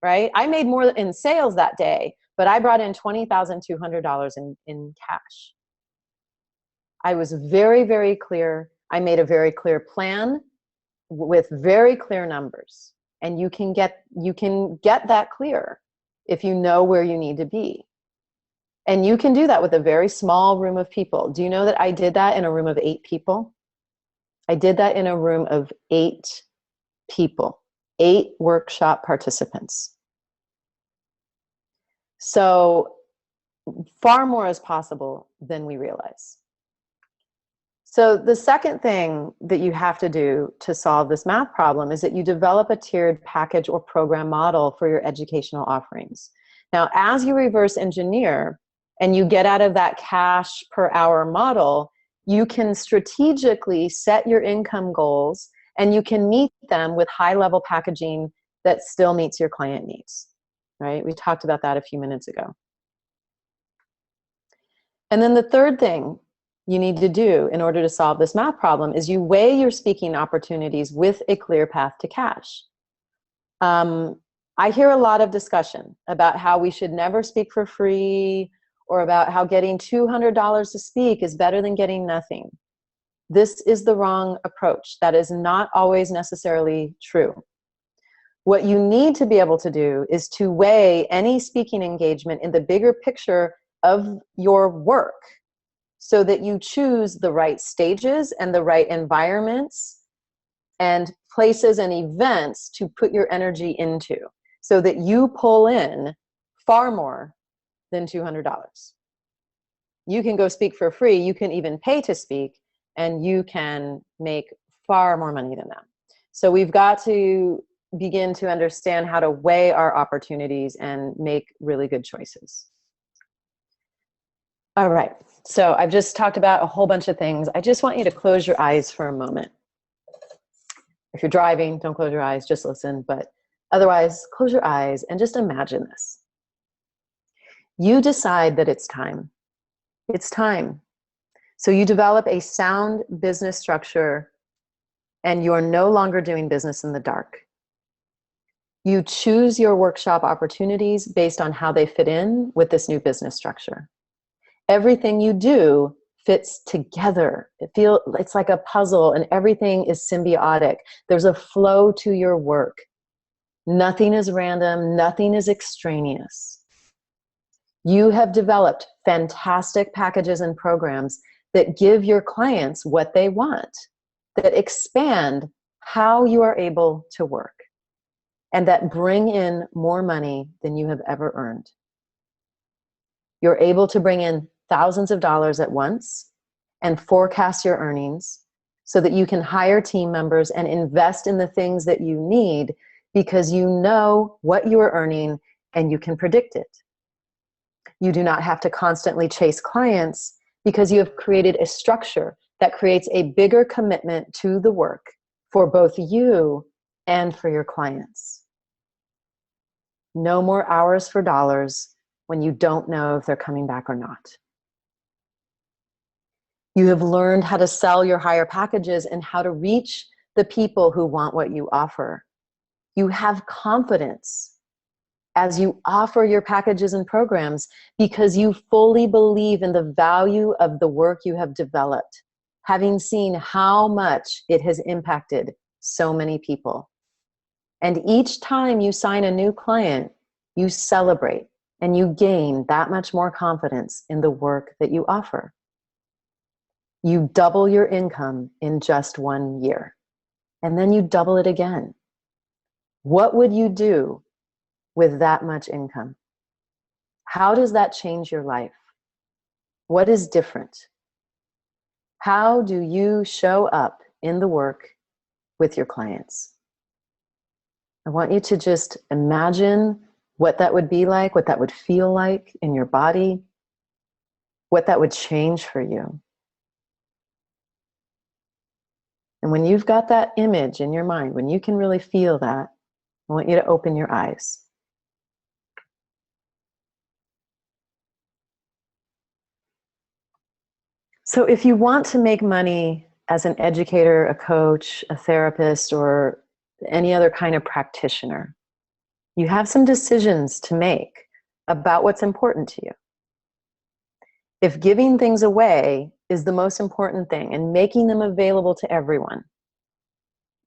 right? I made more in sales that day, but I brought in $20,200 in cash. I was very, very clear. I made a very clear plan with very clear numbers. And you can get that clear if you know where you need to be. And you can do that with a very small room of people. Do you know that I did that in a room of 8 people? I did that in a room of 8 people, 8 workshop participants. So far more is possible than we realize. So the second thing that you have to do to solve this math problem is that you develop a tiered package or program model for your educational offerings. Now, as you reverse engineer and you get out of that cash per hour model, you can strategically set your income goals and you can meet them with high-level packaging that still meets your client needs, right? We talked about that a few minutes ago. And then the third thing you need to do in order to solve this math problem is you weigh your speaking opportunities with a clear path to cash. I hear a lot of discussion about how we should never speak for free, or about how getting $200 to speak is better than getting nothing. This is the wrong approach. That is not always necessarily true. What you need to be able to do is to weigh any speaking engagement in the bigger picture of your work, so that you choose the right stages and the right environments and places and events to put your energy into, so that you pull in far more than $200. You can go speak for free, you can even pay to speak, and you can make far more money than that. So we've got to begin to understand how to weigh our opportunities and make really good choices. All right, so I've just talked about a whole bunch of things. I just want you to close your eyes for a moment. If you're driving, don't close your eyes, just listen. But otherwise, close your eyes and just imagine this. You decide that it's time. It's time. So you develop a sound business structure and you're no longer doing business in the dark. You choose your workshop opportunities based on how they fit in with this new business structure. Everything you do fits together. It's like a puzzle, and everything is symbiotic. There's a flow to your work. Nothing is random, nothing is extraneous. You have developed fantastic packages and programs that give your clients what they want, that expand how you are able to work, and that bring in more money than you have ever earned. You're able to bring in thousands of dollars at once and forecast your earnings so that you can hire team members and invest in the things that you need because you know what you are earning and you can predict it. You do not have to constantly chase clients because you have created a structure that creates a bigger commitment to the work for both you and for your clients. No more hours for dollars when you don't know if they're coming back or not. You have learned how to sell your higher packages and how to reach the people who want what you offer. You have confidence as you offer your packages and programs because you fully believe in the value of the work you have developed, having seen how much it has impacted so many people. And each time you sign a new client, you celebrate and you gain that much more confidence in the work that you offer. You double your income in just 1 year, and then you double it again. What would you do with that much income? How does that change your life? What is different? How do you show up in the work with your clients? I want you to just imagine what that would be like, what that would feel like in your body, what that would change for you. And when you've got that image in your mind, when you can really feel that, I want you to open your eyes. So if you want to make money as an educator, a coach, a therapist, or any other kind of practitioner, you have some decisions to make about what's important to you. If giving things away is the most important thing and making them available to everyone,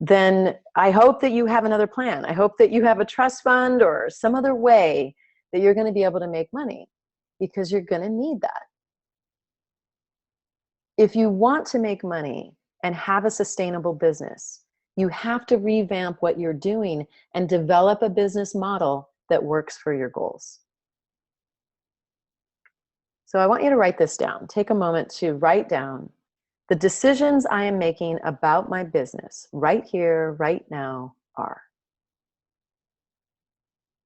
then I hope that you have another plan. I hope that you have a trust fund or some other way that you're going to be able to make money, because you're going to need that. If you want to make money and have a sustainable business, you have to revamp what you're doing and develop a business model that works for your goals. So I want you to write this down. Take a moment to write down the decisions I am making about my business right here, right now are.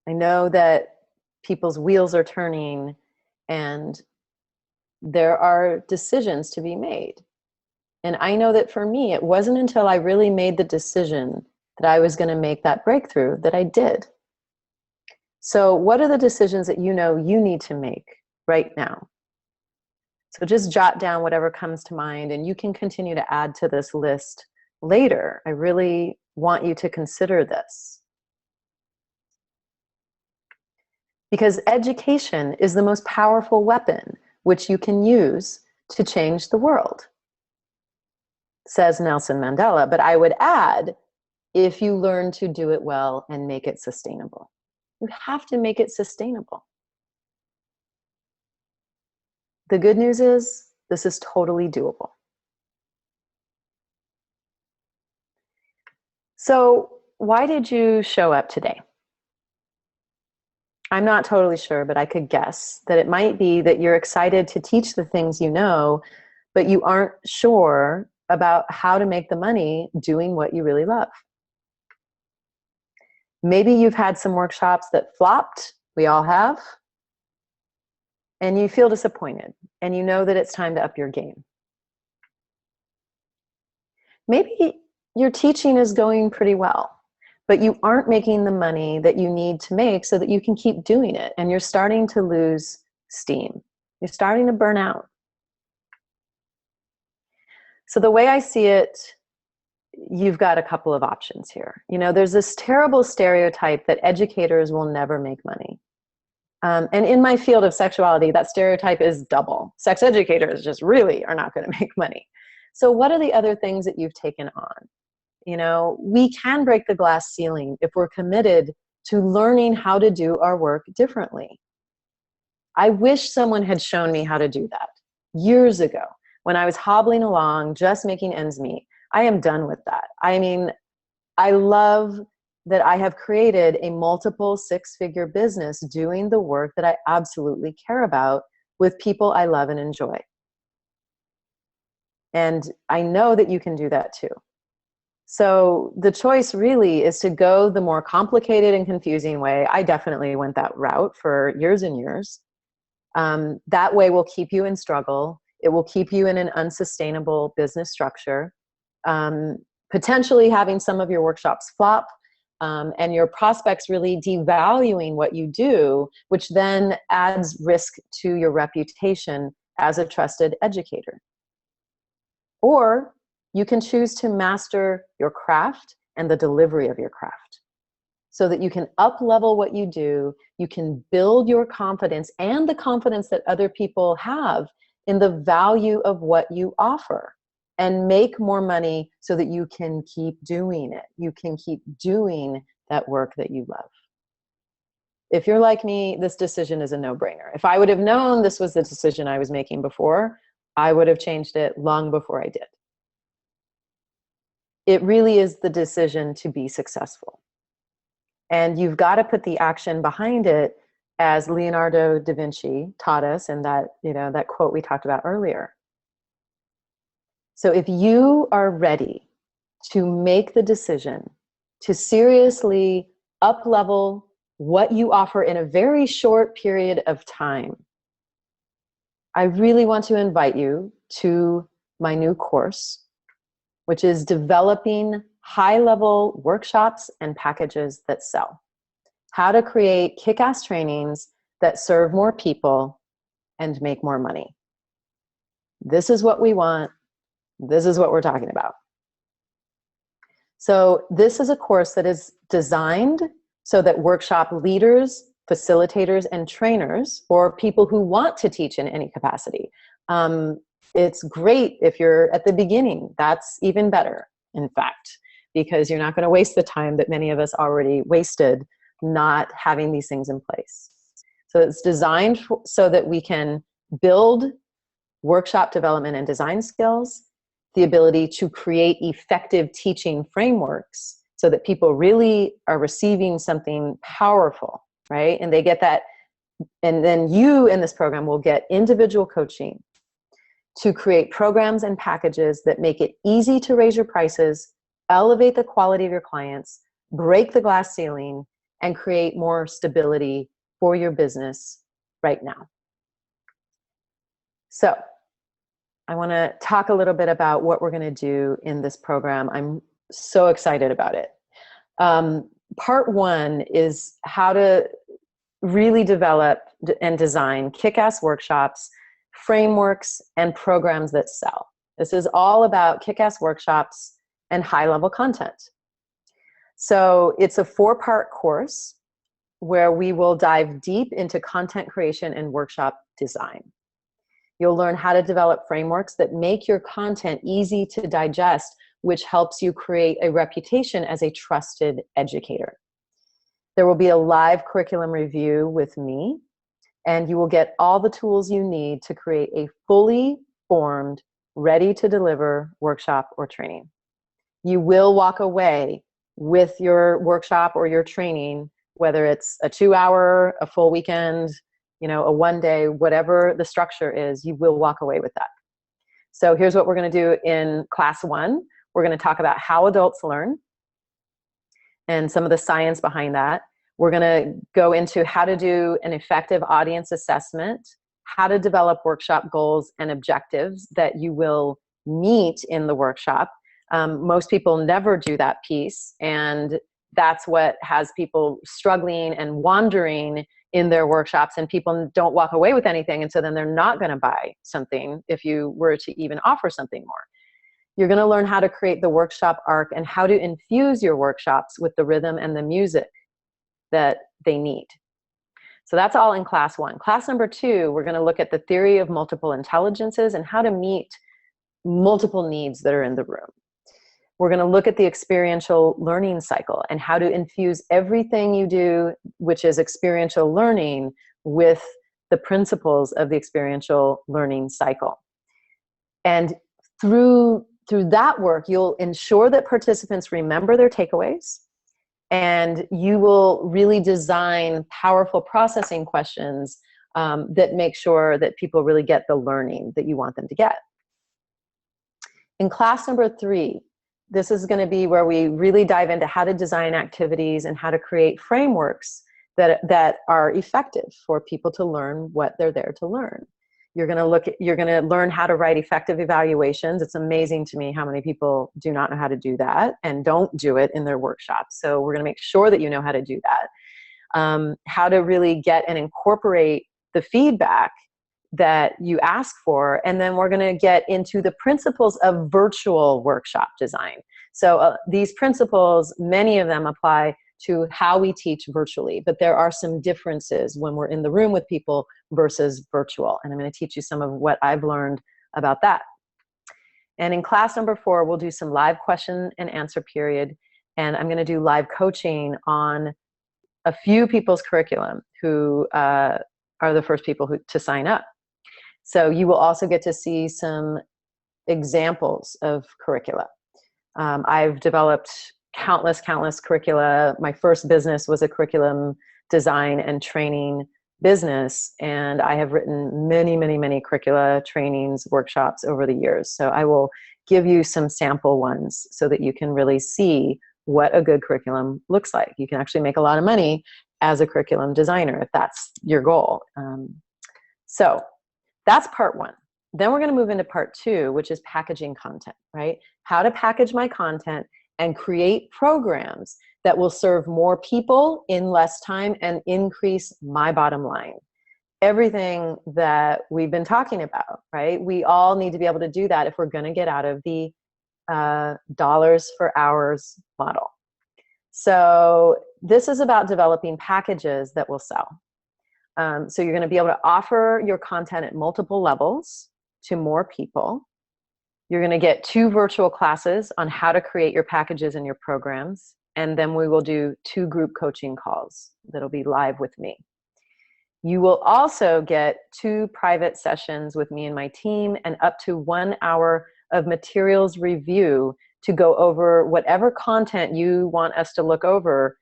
I know that people's wheels are turning and there are decisions to be made. And I know that for me, it wasn't until I really made the decision that I was going to make that breakthrough that I did. So what are the decisions that you know you need to make right now? So just jot down whatever comes to mind, and you can continue to add to this list later. I really want you to consider this. Because education is the most powerful weapon which you can use to change the world, says Nelson Mandela. But I would add, if you learn to do it well and make it sustainable. You have to make it sustainable. The good news is, this is totally doable. So, why did you show up today? I'm not totally sure, but I could guess that it might be that you're excited to teach the things you know, but you aren't sure about how to make the money doing what you really love. Maybe you've had some workshops that flopped. We all have. And you feel disappointed, and you know that it's time to up your game. Maybe your teaching is going pretty well, but you aren't making the money that you need to make so that you can keep doing it, and you're starting to lose steam. You're starting to burn out. So the way I see it, you've got a couple of options here. You know, there's this terrible stereotype that educators will never make money. And in my field of sexuality, that stereotype is double. Sex educators just really are not going to make money. So what are the other things that you've taken on? You know, we can break the glass ceiling if we're committed to learning how to do our work differently. I wish someone had shown me how to do that years ago when I was hobbling along, just making ends meet. I am done with that. I mean, I love that I have created a multiple six-figure business doing the work that I absolutely care about with people I love and enjoy. And I know that you can do that too. So the choice really is to go the more complicated and confusing way. I definitely went that route for years and years. That way will keep you in struggle. It will keep you in an unsustainable business structure. Potentially having some of your workshops flop, and your prospects really devaluing what you do, which then adds risk to your reputation as a trusted educator. Or you can choose to master your craft and the delivery of your craft so that you can up-level what you do, you can build your confidence and the confidence that other people have in the value of what you offer, and make more money so that you can keep doing it. You can keep doing that work that you love. If you're like me, this decision is a no-brainer. If I would have known this was the decision I was making before, I would have changed it long before I did. It really is the decision to be successful. And you've got to put the action behind it, as Leonardo da Vinci taught us in that, that quote we talked about earlier. So if you are ready to make the decision to seriously up-level what you offer in a very short period of time, I really want to invite you to my new course, which is developing high-level workshops and packages that sell. How to create kick-ass trainings that serve more people and make more money. This is what we want. This is what we're talking about. So this is a course that is designed so that workshop leaders, facilitators, and trainers, or people who want to teach in any capacity. It's great if you're at the beginning. That's even better, in fact, because you're not going to waste the time that many of us already wasted not having these things in place. So it's designed so that we can build workshop development and design skills, the ability to create effective teaching frameworks so that people really are receiving something powerful, right? And they get that, and then you in this program will get individual coaching to create programs and packages that make it easy to raise your prices, elevate the quality of your clients, break the glass ceiling, and create more stability for your business right now. So I want to talk a little bit about what we're going to do in this program. I'm so excited about it. Part one is how to really develop and design kick-ass workshops, frameworks, and programs that sell. This is all about kick-ass workshops and high-level content. So it's a 4-part course where we will dive deep into content creation and workshop design. You'll learn how to develop frameworks that make your content easy to digest, which helps you create a reputation as a trusted educator. There will be a live curriculum review with me, and you will get all the tools you need to create a fully formed, ready to deliver workshop or training. You will walk away with your workshop or your training, whether it's a 2-hour, a full weekend, a 1-day, whatever the structure is, you will walk away with that. So here's what we're going to do in class 1. We're going to talk about how adults learn and some of the science behind that. We're going to go into how to do an effective audience assessment, how to develop workshop goals and objectives that you will meet in the workshop. Most people never do that piece, and that's what has people struggling and wandering in their workshops, and people don't walk away with anything, and so then they're not going to buy something if you were to even offer something more. You're going to learn how to create the workshop arc and how to infuse your workshops with the rhythm and the music that they need. So that's all in class 1. Class number 2, we're going to look at the theory of multiple intelligences and how to meet multiple needs that are in the room. We're going to look at the experiential learning cycle and how to infuse everything you do, which is experiential learning, with the principles of the experiential learning cycle. And through that work, you'll ensure that participants remember their takeaways, and you will really design powerful processing questions that make sure that people really get the learning that you want them to get. In class number 3, this is going to be where we really dive into how to design activities and how to create frameworks that are effective for people to learn what they're there to learn. You're going to learn how to write effective evaluations. It's amazing to me how many people do not know how to do that and don't do it in their workshops. So we're going to make sure that you know how to do that. How to really get and incorporate the feedback that you ask for. And then we're going to get into the principles of virtual workshop design. So these principles, many of them apply to how we teach virtually, but there are some differences when we're in the room with people versus virtual. And I'm going to teach you some of what I've learned about that. And in class number 4, we'll do some live question and answer period. And I'm going to do live coaching on a few people's curriculum who are the first people to sign up. So you will also get to see some examples of curricula. I've developed countless curricula. My first business was a curriculum design and training business, and I have written many curricula, trainings, workshops over the years. So I will give you some sample ones so that you can really see what a good curriculum looks like. You can actually make a lot of money as a curriculum designer if that's your goal. So that's part 1. Then we're going to move into part 2, which is packaging content, right? How to package my content and create programs that will serve more people in less time and increase my bottom line. Everything that we've been talking about, right? We all need to be able to do that if we're going to get out of the dollars for hours model. So this is about developing packages that will sell. So you're going to be able to offer your content at multiple levels to more people. You're going to get 2 virtual classes on how to create your packages and your programs. And then we will do 2 group coaching calls that'll be live with me. You will also get 2 private sessions with me and my team and up to 1 hour of materials review to go over whatever content you want us to look over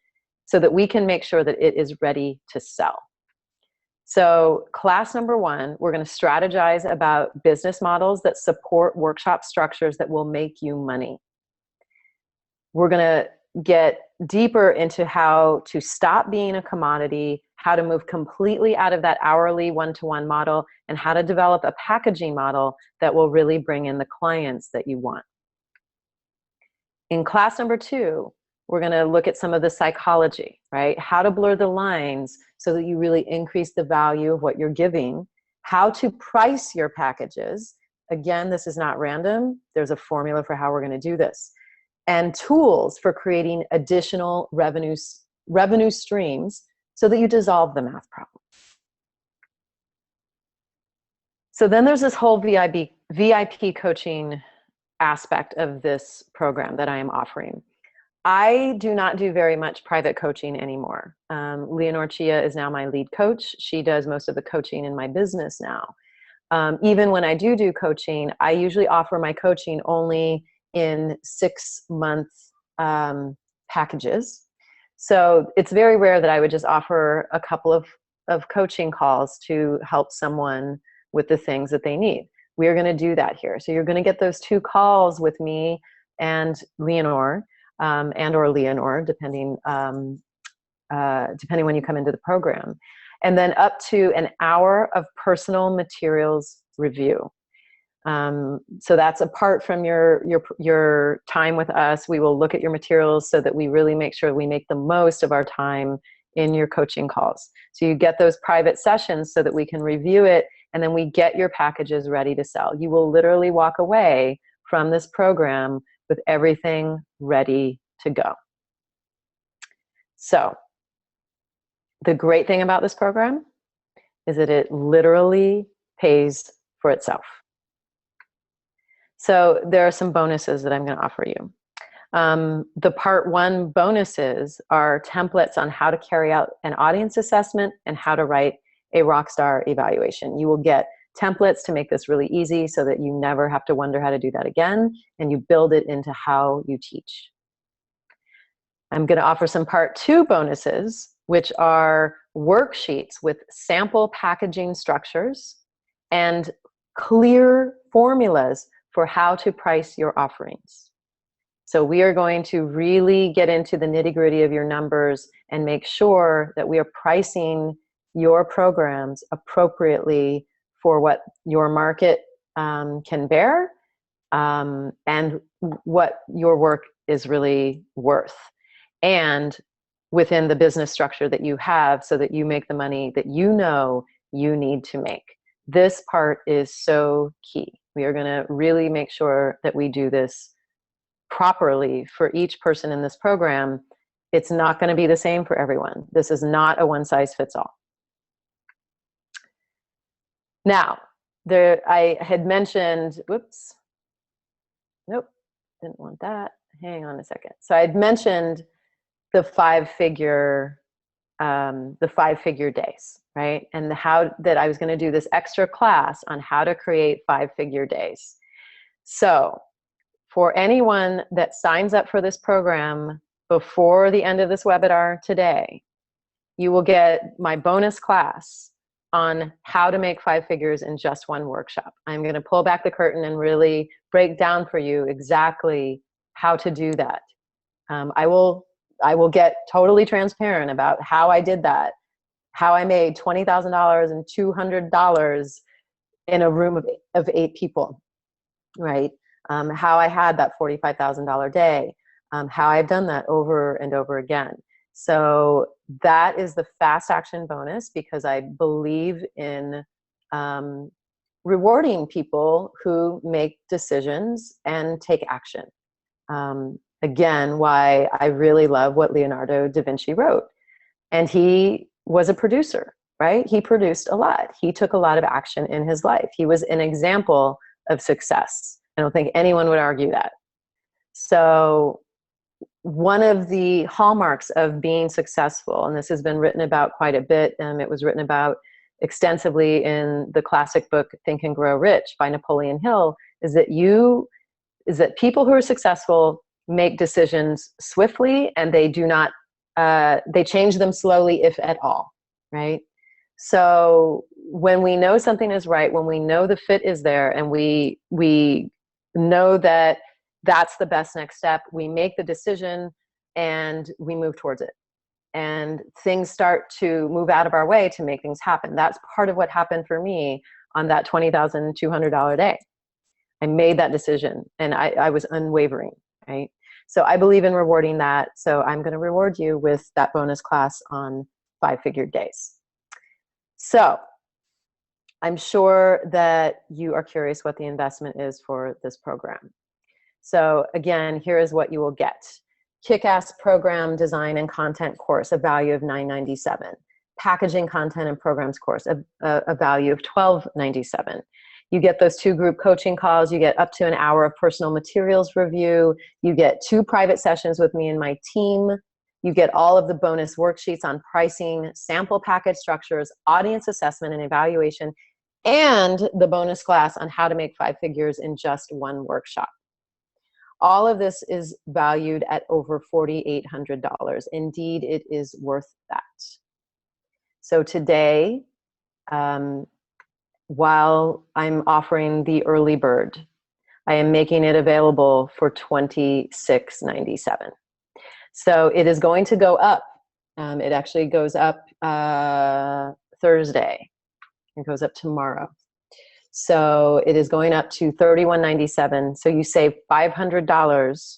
so that we can make sure that it is ready to sell. So class number 1, we're going to strategize about business models that support workshop structures that will make you money. We're going to get deeper into how to stop being a commodity, how to move completely out of that hourly one-to-one model, and how to develop a packaging model that will really bring in the clients that you want. In class number 2, we're going to look at some of the psychology, right? How to blur the lines so that you really increase the value of what you're giving. How to price your packages. Again, this is not random. There's a formula for how we're going to do this. And tools for creating additional revenue streams so that you dissolve the math problem. So then there's this whole VIP coaching aspect of this program that I am offering. I do not do very much private coaching anymore. Leonore Chia is now my lead coach. She does most of the coaching in my business now. Even when I do coaching, I usually offer my coaching only in 6-month packages. So it's very rare that I would just offer a couple of coaching calls to help someone with the things that they need. We are going to do that here. So you're going to get those 2 calls with me and Leonore. And or Leonore, depending when you come into the program. And then up to an hour of personal materials review. So that's apart from your time with us. We will look at your materials so that we really make sure we make the most of our time in your coaching calls. So you get those private sessions so that we can review it, and then we get your packages ready to sell. You will literally walk away from this program with everything ready to go. So the great thing about this program is that it literally pays for itself. So there are some bonuses that I'm going to offer you. The part 1 bonuses are templates on how to carry out an audience assessment and how to write a rockstar evaluation. You will get templates to make this really easy so that you never have to wonder how to do that again, and you build it into how you teach. I'm going to offer some part 2 bonuses, which are worksheets with sample packaging structures and clear formulas for how to price your offerings. So we are going to really get into the nitty-gritty of your numbers and make sure that we are pricing your programs appropriately for what your market can bear and what your work is really worth, and within the business structure that you have, so that you make the money that you know you need to make. This part is so key. We are going to really make sure that we do this properly for each person in this program. It's not going to be the same for everyone. This is not a one-size-fits-all. Now, I had mentioned, whoops, nope, didn't want that. Hang on a second. So I had mentioned the five-figure days, right? And how that I was going to do this extra class on how to create 5-figure days. So for anyone that signs up for this program before the end of this webinar today, you will get my bonus class on how to make 5 figures in just one workshop. I'm going to pull back the curtain and really break down for you exactly how to do that. I will get totally transparent about how I did that, how I made $20,000 and $200 in a room of 8 people, right? How I had that $45,000 day, how I've done that over and over again. So that is the fast action bonus, because I believe in rewarding people who make decisions and take action. Again, why I really love what Leonardo da Vinci wrote. And he was a producer, right? He produced a lot. He took a lot of action in his life. He was an example of success. I don't think anyone would argue that. So one of the hallmarks of being successful, and this has been written about quite a bit, it was written about extensively in the classic book Think and Grow Rich by Napoleon Hill, is that people who are successful make decisions swiftly, and they do not, they change them slowly, if at all, right? So when we know something is right, when we know the fit is there, and we know that that's the best next step, we make the decision and we move towards it. And things start to move out of our way to make things happen. That's part of what happened for me on that $20,200 day. I made that decision, and I was unwavering, right? So I believe in rewarding that. So I'm going to reward you with that bonus class on 5-figure days. So I'm sure that you are curious what the investment is for this program. So again, here is what you will get. Kickass program design and content course, a value of $9.97. Packaging content and programs course, a value of $12.97. You get those 2 group coaching calls. You get up to an hour of personal materials review. You get 2 private sessions with me and my team. You get all of the bonus worksheets on pricing, sample package structures, audience assessment and evaluation, and the bonus class on how to make 5 figures in just one workshop. All of this is valued at over $4,800. Indeed, it is worth that. So today, while I'm offering the early bird, I am making it available for $26.97. So it is going to go up. It actually goes up Thursday. It goes up tomorrow. So it is going up to $31.97. So you save $500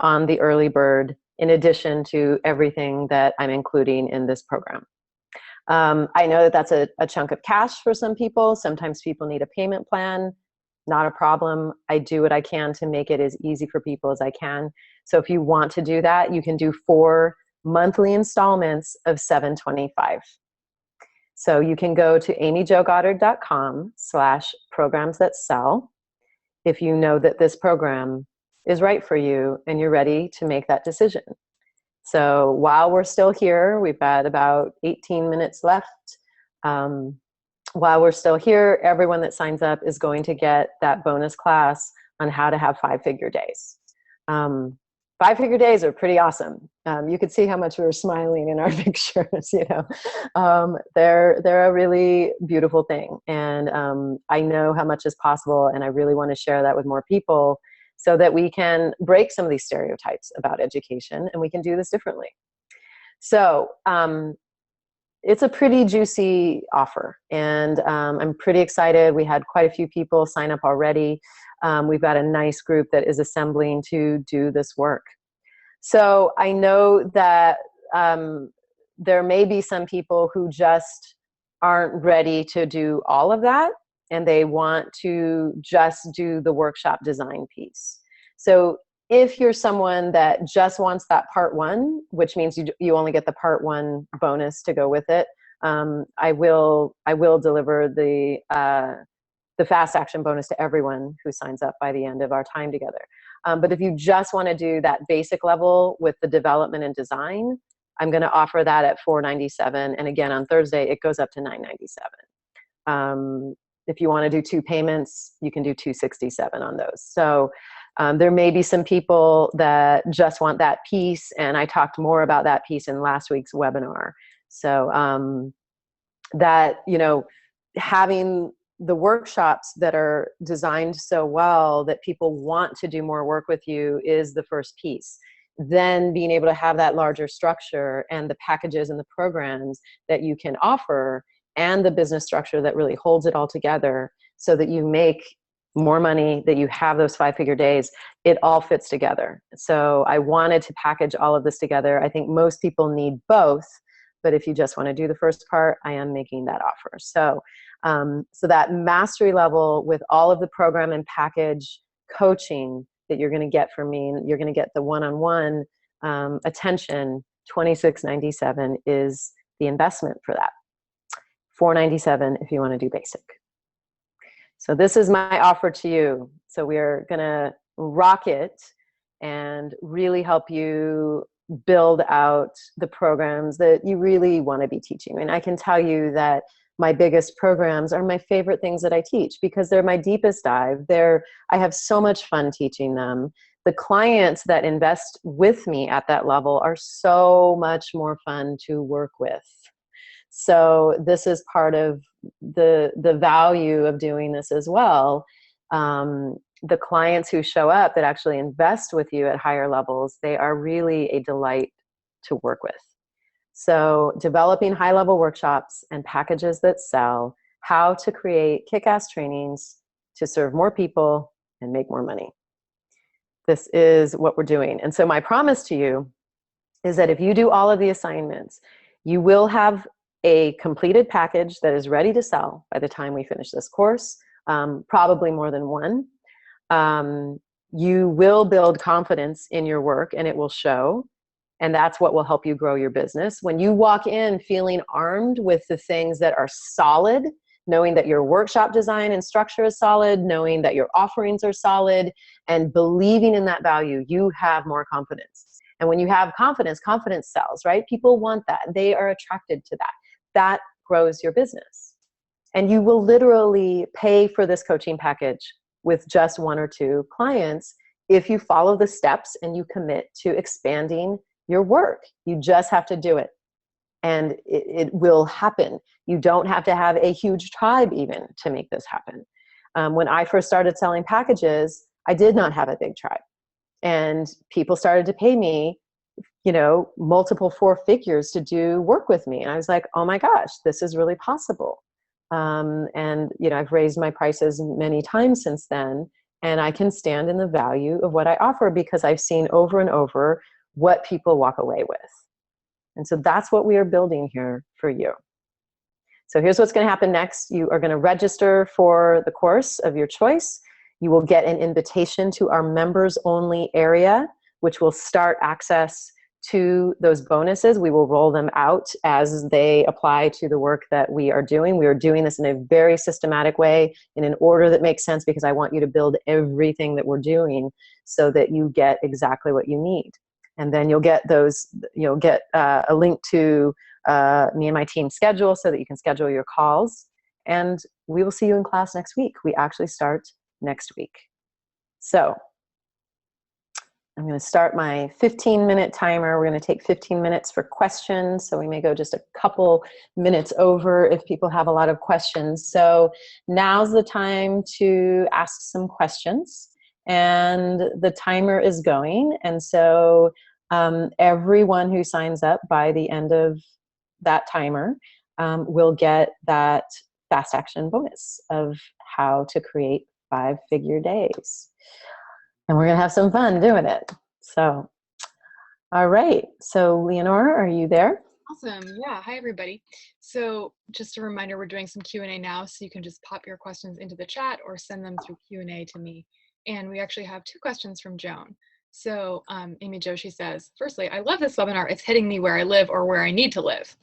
on the early bird, in addition to everything that I'm including in this program. I know that that's a chunk of cash for some people. Sometimes people need a payment plan. not a problem. I do what I can to make it as easy for people as I can. So if you want to do that, you can do 4 monthly installments of $725. So you can go to amyjogoddard.com/programs that sell if you know that this program is right for you and you're ready to make that decision. So while we're still here, we've got about 18 minutes left. While we're still here, everyone that signs up is going to get that bonus class on how to have 5-figure days. 5-figure days are pretty awesome. You could see how much we were smiling in our pictures, you know. They're a really beautiful thing. And I know how much is possible, and I really want to share that with more people so that we can break some of these stereotypes about education and we can do this differently. So it's a pretty juicy offer, and I'm pretty excited. We had quite a few people sign up already. We've got a nice group that is assembling to do this work. So I know that there may be some people who just aren't ready to do all of that, and they want to just do the workshop design piece. So if you're someone that just wants that part 1, which means you only get the part 1 bonus to go with it, I will deliver the fast action bonus to everyone who signs up by the end of our time together. But if you just want to do that basic level with the development and design, I'm going to offer that at $497. And again, on Thursday, it goes up to $997. If you want to do 2 payments, you can do $267 on those. So there may be some people that just want that piece, and I talked more about that piece in last week's webinar. So that, you know, having the workshops that are designed so well that people want to do more work with you is the first piece. Then being able to have that larger structure and the packages and the programs that you can offer and the business structure that really holds it all together so that you make more money, that you have those 5-figure days, it all fits together. So I wanted to package all of this together. I think most people need both, but if you just want to do the first part, I am making that offer. So, so that mastery level with all of the program and package coaching that you're going to get from me, and you're going to get the one-on-one attention, $26.97 is the investment for that. $497 if you want to do basic. So this is my offer to you. So we're going to rock it and really help you build out the programs that you really want to be teaching. And I can tell you that my biggest programs are my favorite things that I teach because they're my deepest dive. I have so much fun teaching them. The clients that invest with me at that level are so much more fun to work with. So this is part of the value of doing this as well. The clients who show up that actually invest with you at higher levels, they are really a delight to work with. So developing high-level workshops and packages that sell, how to create kick-ass trainings to serve more people and make more money. This is what we're doing. And so my promise to you is that if you do all of the assignments, you will have a completed package that is ready to sell by the time we finish this course, probably more than one. You will build confidence in your work and it will show, and that's what will help you grow your business. When you walk in feeling armed with the things that are solid, knowing that your workshop design and structure is solid, knowing that your offerings are solid, and believing in that value, you have more confidence. And when you have confidence, confidence sells, right? People want that. They are attracted to that. That grows your business. And you will literally pay for this coaching package with just 1 or 2 clients if you follow the steps and you commit to expanding your work. You just have to do it. And it will happen. You don't have to have a huge tribe even to make this happen. When I first started selling packages, I did not have a big tribe. And people started to pay me, you know, multiple 4 figures to do work with me. And I was like, oh my gosh, this is really possible. And, you know, I've raised my prices many times since then, and I can stand in the value of what I offer because I've seen over and over what people walk away with. And so that's what we are building here for you. So here's what's going to happen next. You are going to register for the course of your choice. You will get an invitation to our members only area, which will start access to those bonuses. We will roll them out as they apply to the work that we are doing. We are doing this in a very systematic way, in an order that makes sense, because I want you to build everything that we're doing so that you get exactly what you need. And then you'll get a link to me and my team's schedule so that you can schedule your calls. And we will see you in class next week. We actually start next week. So I'm going to start my 15-minute timer. We're going to take 15 minutes for questions. So we may go just a couple minutes over if people have a lot of questions. So now's the time to ask some questions. And the timer is going. And so everyone who signs up by the end of that timer will get that fast action bonus of how to create 5-figure days. And we're going to have some fun doing it. So, all right. So, Leonora, are you there?
Awesome. Yeah. Hi, everybody. So just a reminder, we're doing some Q&A now, so you can just pop your questions into the chat or send them through Q&A to me. And we actually have 2 questions from Joan. So Amy Jo, she says, firstly, I love this webinar. It's hitting me where I live or where I need to live.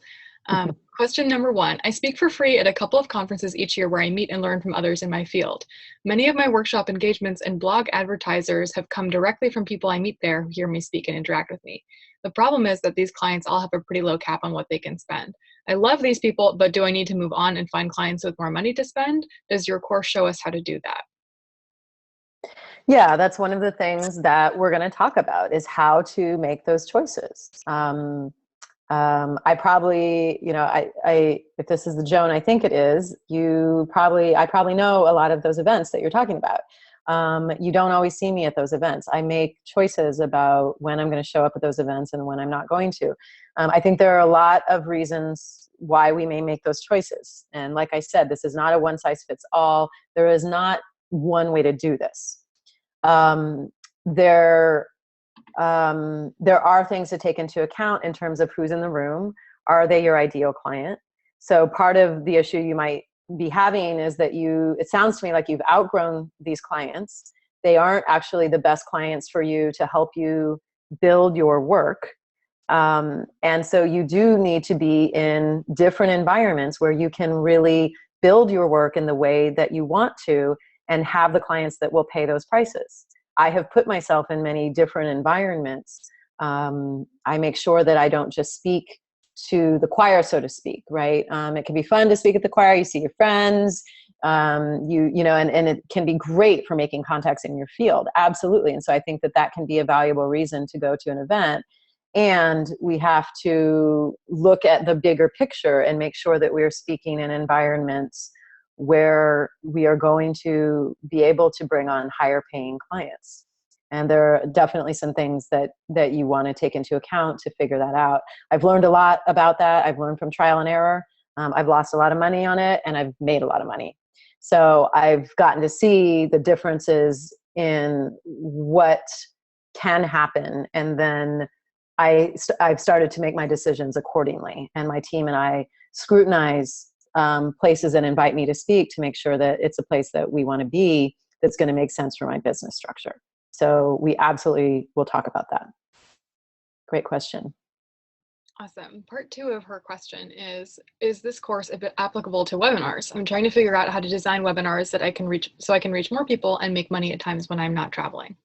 Question number 1, I speak for free at a couple of conferences each year where I meet and learn from others in my field. Many of my workshop engagements and blog advertisers have come directly from people I meet there who hear me speak and interact with me. The problem is that these clients all have a pretty low cap on what they can spend. I love these people, but do I need to move on and find clients with more money to spend? Does your course show us how to do that?
Yeah, that's one of the things that we're going to talk about, is how to make those choices. I probably, if this is the Joan I think it is, I probably know a lot of those events that you're talking about. You don't always see me at those events. I make choices about when I'm going to show up at those events and when I'm not going to. I think there are a lot of reasons why we may make those choices. And like I said, this is not a one-size-fits-all. There is not one way to do this. There are things to take into account in terms of who's in the room. Are they your ideal client? So part of the issue you might be having is that it sounds to me like you've outgrown these clients. They aren't actually the best clients for you to help you build your work. And so you do need to be in different environments where you can really build your work in the way that you want to and have the clients that will pay those prices. I have put myself in many different environments. I make sure that I don't just speak to the choir, so to speak, right? It can be fun to speak at the choir. You see your friends, and it can be great for making contacts in your field. Absolutely. And so I think that can be a valuable reason to go to an event. And we have to look at the bigger picture and make sure that we're speaking in environments where we are going to be able to bring on higher paying clients. And there are definitely some things that you want to take into account to figure that out. I've learned a lot about that. I've learned from trial and error. I've lost a lot of money on it, and I've made a lot of money. So I've gotten to see the differences in what can happen. And then I've started to make my decisions accordingly. And my team and I scrutinize places that invite me to speak to make sure that it's a place that we want to be, that's going to make sense for my business structure. So we absolutely will talk about that. Great question.
Awesome. Part 2 of her question is this course applicable to webinars? I'm trying to figure out how to design webinars that I can reach more people and make money at times when I'm not traveling.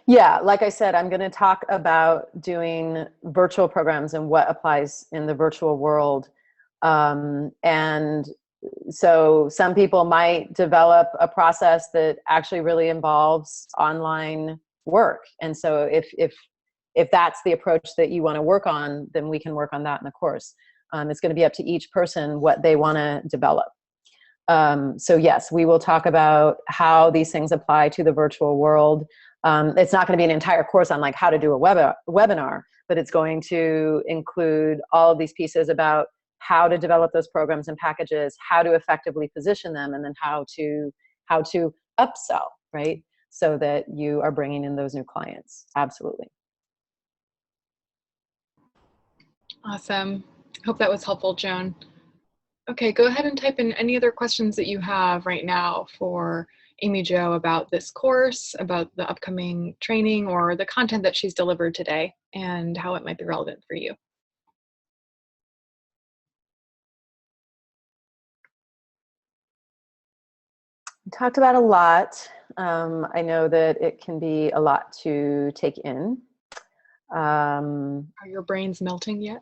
Yeah, like I said, I'm going to talk about doing virtual programs and what applies in the virtual world. And so some people might develop a process that actually really involves online work. And so if that's the approach that you want to work on, then we can work on that in the course. It's going to be up to each person what they want to develop. So yes, we will talk about how these things apply to the virtual world. It's not going to be an entire course on like how to do a webinar, but it's going to include all of these pieces about how to develop those programs and packages, how to effectively position them, and then how to upsell, right? So that you are bringing in those new clients. Absolutely.
Awesome. Hope that was helpful, Joan. Okay, go ahead and type in any other questions that you have right now for Amy Jo about this course, about the upcoming training, or the content that she's delivered today, and how it might be relevant for you.
We talked about a lot. I know that it can be a lot to take in.
Are your brains melting yet?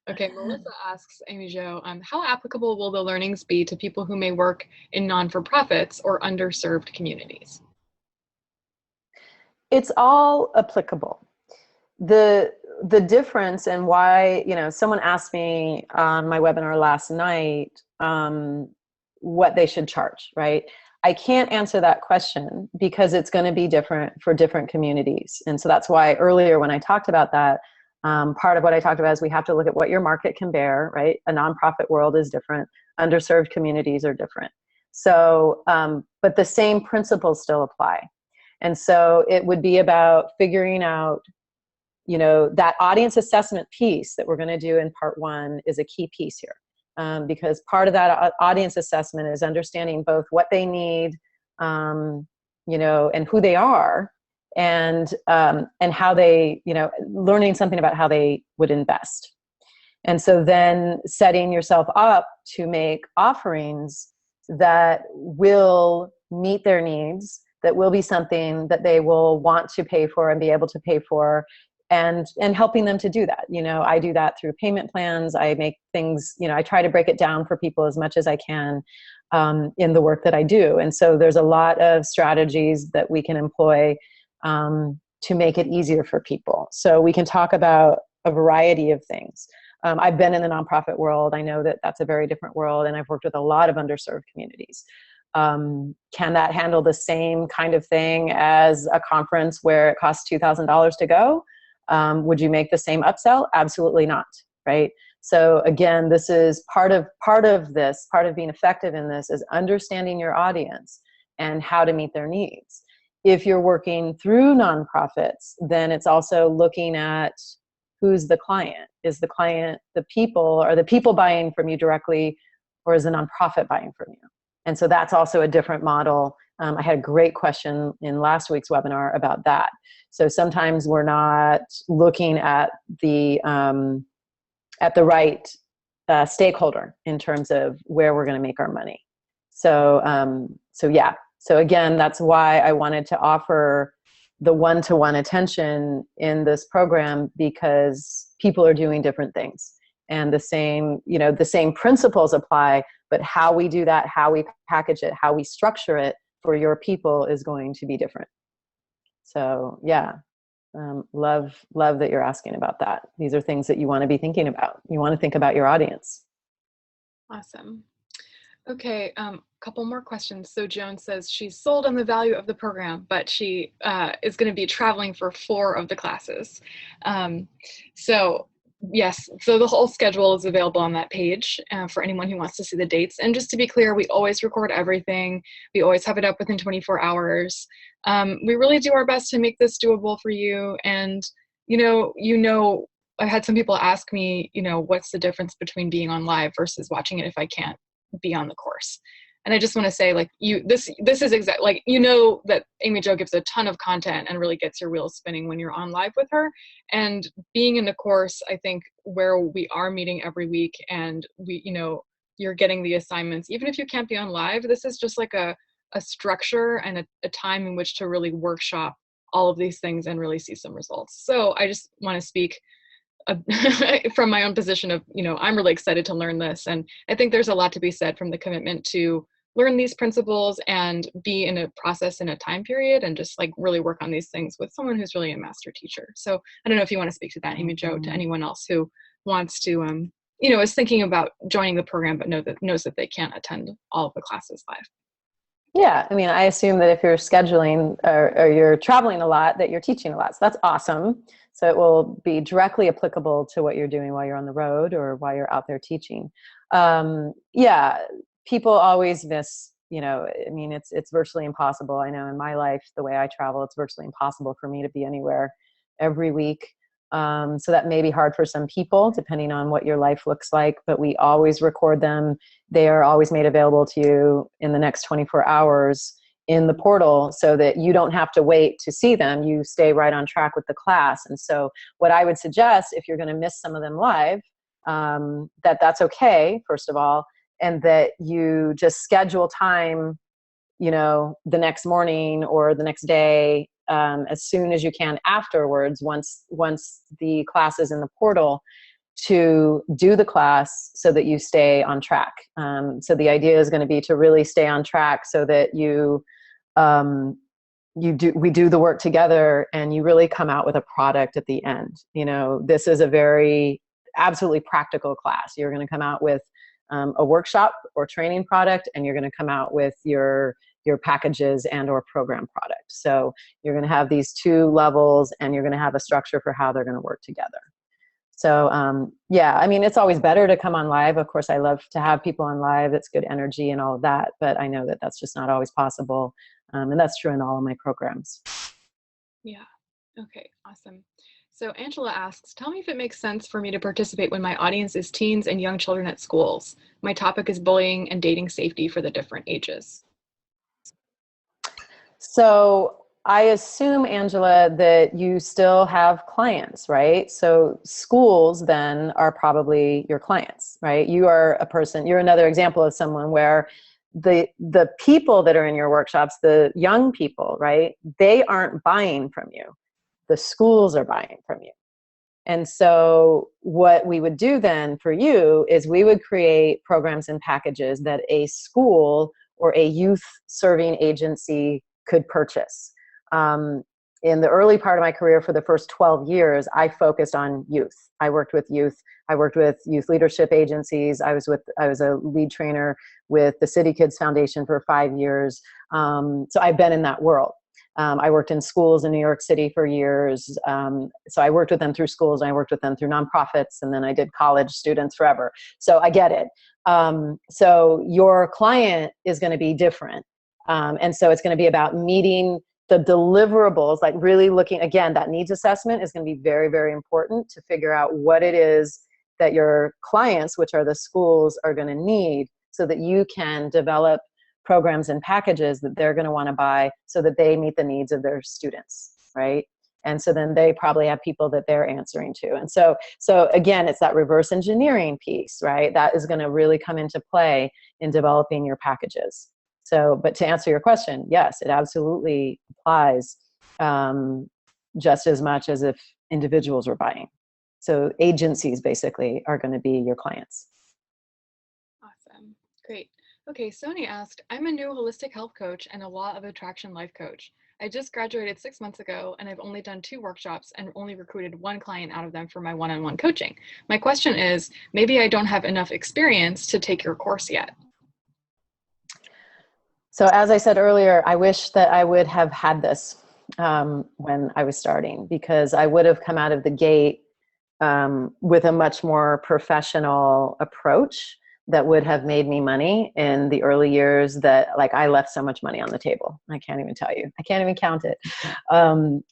Okay, Melissa asks Amy Jo, how applicable will the learnings be to people who may work in non-for-profits or underserved communities?
It's all applicable. The difference and why, someone asked me on my webinar last night what they should charge, right? I can't answer that question because it's going to be different for different communities. And so that's why earlier when I talked about that, part of what I talked about is we have to look at what your market can bear, right? A nonprofit world is different. Underserved communities are different. So, but the same principles still apply. And so it would be about figuring out, that audience assessment piece that we're going to do in part 1 is a key piece here. Because part of that audience assessment is understanding both what they need, and who they are, and how they, learning something about how they would invest. And so then setting yourself up to make offerings that will meet their needs, that will be something that they will want to pay for and be able to pay for, and helping them to do that. I do that through payment plans. I make things, I try to break it down for people as much as I can in the work that I do. And so there's a lot of strategies that we can employ to make it easier for people. So we can talk about a variety of things. I've been in the nonprofit world. I know that that's a very different world, and I've worked with a lot of underserved communities. Can that handle the same kind of thing as a conference where it costs $2,000 to go? Would you make the same upsell? Absolutely not, right? So again, this is part of being effective in this is understanding your audience and how to meet their needs. If you're working through nonprofits, then it's also looking at who's the client. Is the client the people? Are the people buying from you directly, or is the nonprofit buying from you? And so that's also a different model. I had a great question in last week's webinar about that. So sometimes we're not looking at the right stakeholder in terms of where we're going to make our money. So yeah. So again, that's why I wanted to offer the one-to-one attention in this program, because people are doing different things, and the same principles apply, but how we do that, how we package it, how we structure it for your people is going to be different. So yeah, love that you're asking about that. These are things that you want to be thinking about. You want to think about your audience.
Awesome. Okay, couple more questions. So Joan says she's sold on the value of the program, but she is going to be traveling for 4 of the classes. So yes, so the whole schedule is available on that page for anyone who wants to see the dates. And just to be clear, we always record everything. We always have it up within 24 hours. We really do our best to make this doable for you. And, I had some people ask me, what's the difference between being on live versus watching it if I can't be on the course. And I just want to say, this is exactly, that Amy Jo gives a ton of content and really gets your wheels spinning when you're on live with her. And being in the course, I think, where we are meeting every week and you're getting the assignments, even if you can't be on live, this is just like a structure and a time in which to really workshop all of these things and really see some results. So I just want to speak from my own position of, I'm really excited to learn this. And I think there's a lot to be said from the commitment to learn these principles and be in a process in a time period and just really work on these things with someone who's really a master teacher. So I don't know if you want to speak to that, Amy Jo, to anyone else who wants to, is thinking about joining the program, but knows that they can't attend all of the classes live.
Yeah, I mean, I assume that if you're scheduling or you're traveling a lot, that you're teaching a lot. So that's awesome. So it will be directly applicable to what you're doing while you're on the road or while you're out there teaching. Yeah, people always miss, it's virtually impossible. I know in my life, the way I travel, it's virtually impossible for me to be anywhere every week. So that may be hard for some people, depending on what your life looks like, but we always record them. They are always made available to you in the next 24 hours in the portal, so that you don't have to wait to see them. You stay right on track with the class. And so what I would suggest, if you're going to miss some of them live, that's okay, first of all, and that you just schedule time, the next morning or the next day, as soon as you can afterwards, once the class is in the portal, to do the class so that you stay on track. So the idea is going to be to really stay on track so that we do the work together and you really come out with a product at the end. This is a very absolutely practical class. You're going to come out with a workshop or training product, and you're going to come out with your packages and or program product. So you're going to have these two levels, and you're going to have a structure for how they're going to work together. So yeah, I mean, it's always better to come on live. Of course, I love to have people on live. It's good energy and all of that, but I know that that's just not always possible. And that's true in all of my programs.
Yeah. Okay, awesome. So Angela asks, tell me if it makes sense for me to participate when my audience is teens and young children at schools. My topic is bullying and dating safety for the different ages.
So I assume, Angela, that you still have clients, right? So schools then are probably your clients, right? You are a person, you're another example of someone where the people that are in your workshops, the young people, right? They aren't buying from you. The schools are buying from you. And so what we would do then for you is we would create programs and packages that a school or a youth serving agency could purchase. In the early part of my career, for the first 12 years, I focused on youth. I worked with youth. I worked with youth leadership agencies. I was a lead trainer with the City Kids Foundation for 5 years. So I've been in that world. I worked in schools in New York City for years. So I worked with them through schools, and I worked with them through nonprofits, and then I did college students forever. So I get it. So your client is going to be different. And so it's going to be about meeting the deliverables, like really looking, again, that needs assessment is going to be very, very important to figure out what it is that your clients, which are the schools, are going to need, so that you can develop programs and packages that they're going to want to buy so that they meet the needs of their students, right? And so then they probably have people that they're answering to. And so again, it's that reverse engineering piece, right? That is going to really come into play in developing your packages. So, but to answer your question, yes, it absolutely applies just as much as if individuals were buying. So agencies basically are going to be your clients.
Awesome. Great. Okay, Sony asked, I'm a new holistic health coach and a law of attraction life coach. I just graduated 6 months ago, and I've only done 2 workshops and only recruited 1 client out of them for my one-on-one coaching. My question is, maybe I don't have enough experience to take your course yet.
So as I said earlier, I wish that I would have had this when I was starting, because I would have come out of the gate with a much more professional approach that would have made me money in the early years. That, like, I left so much money on the table. I can't even tell you. I can't even count it.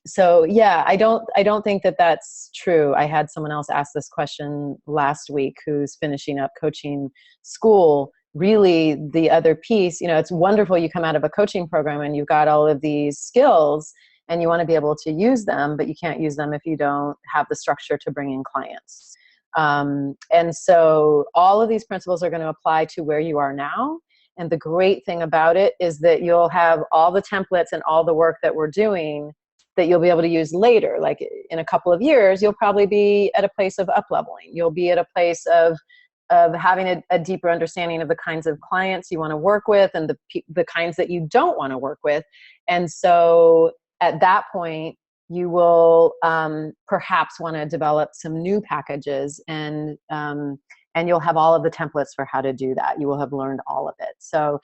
So yeah, I don't think that that's true. I had someone else ask this question last week who's finishing up coaching school. Really, the other piece, it's wonderful you come out of a coaching program and you've got all of these skills and you want to be able to use them, but you can't use them if you don't have the structure to bring in clients. And so all of these principles are going to apply to where you are now. And the great thing about it is that you'll have all the templates and all the work that we're doing that you'll be able to use later. Like in a couple of years, you'll probably be at a place of up-leveling. You'll be at a place of having a deeper understanding of the kinds of clients you want to work with and the kinds that you don't want to work with. And so at that point, you will perhaps want to develop some new packages, and you'll have all of the templates for how to do that. You will have learned all of it. So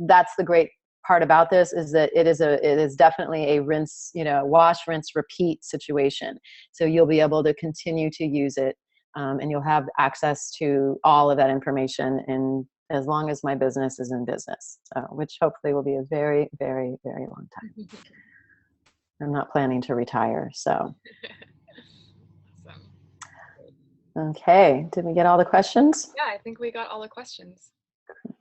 that's the great part about this, is that it is definitely a rinse, wash, rinse, repeat situation. So you'll be able to continue to use it. And you'll have access to all of that information in as long as my business is in business, which hopefully will be a very, very, very long time. I'm not planning to retire, so. Okay, did we get all the questions?
Yeah, I think we got all the questions.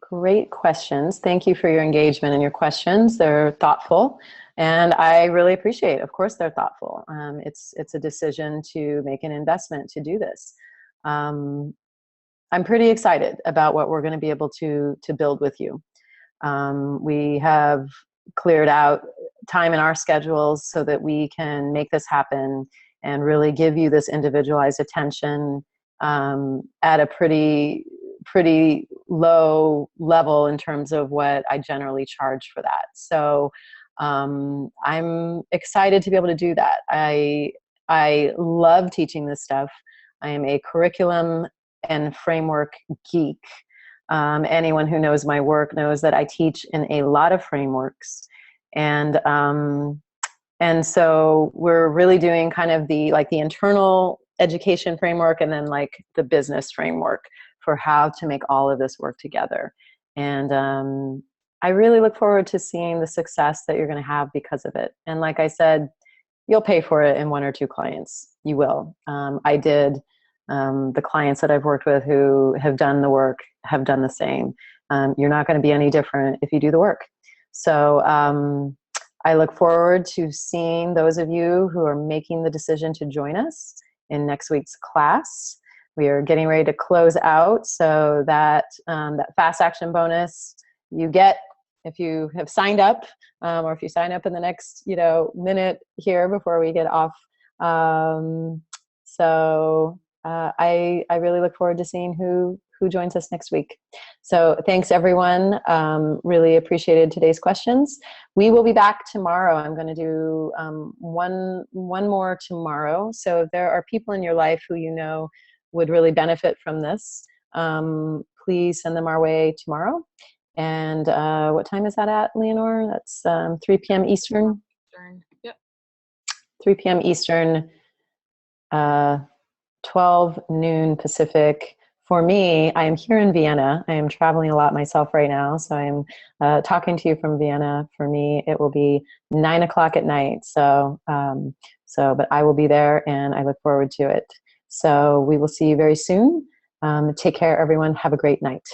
Great questions. Thank you for your engagement and your questions. They're thoughtful, and I really appreciate. Of course, they're thoughtful. It's a decision to make an investment to do this. Um, I'm pretty excited about what we're going to be able to build with you. We have cleared out time in our schedules so that we can make this happen and really give you this individualized attention at a pretty low level in terms of what I generally charge for that. So I'm excited to be able to do that. I love teaching this stuff. I am a curriculum and framework geek. Anyone who knows my work knows that I teach in a lot of frameworks, and so we're really doing kind of the internal education framework and then like the business framework for how to make all of this work together. And I really look forward to seeing the success that you're going to have because of it. And like I said, you'll pay for it in one or two clients. You will. I did. The clients that I've worked with who have done the work have done the same. You're not going to be any different if you do the work. So I look forward to seeing those of you who are making the decision to join us in next week's class. We are getting ready to close out, so that that fast action bonus you get if you have signed up, or if you sign up in the next minute here before we get off. I really look forward to seeing who joins us next week. So thanks everyone. Really appreciated today's questions. We will be back tomorrow. I'm going to do one more tomorrow. So if there are people in your life who you know would really benefit from this, please send them our way tomorrow. And what time is that at, Leonore? That's 3 p.m. Eastern.
Yep.
3 p.m. Eastern. 12 noon Pacific. For me, I am here in Vienna. I am traveling a lot myself right now, so I'm talking to you from Vienna. For me, it will be 9 o'clock at night. But I will be there, and I look forward to it. So we will see you very soon. Take care, everyone. Have a great night.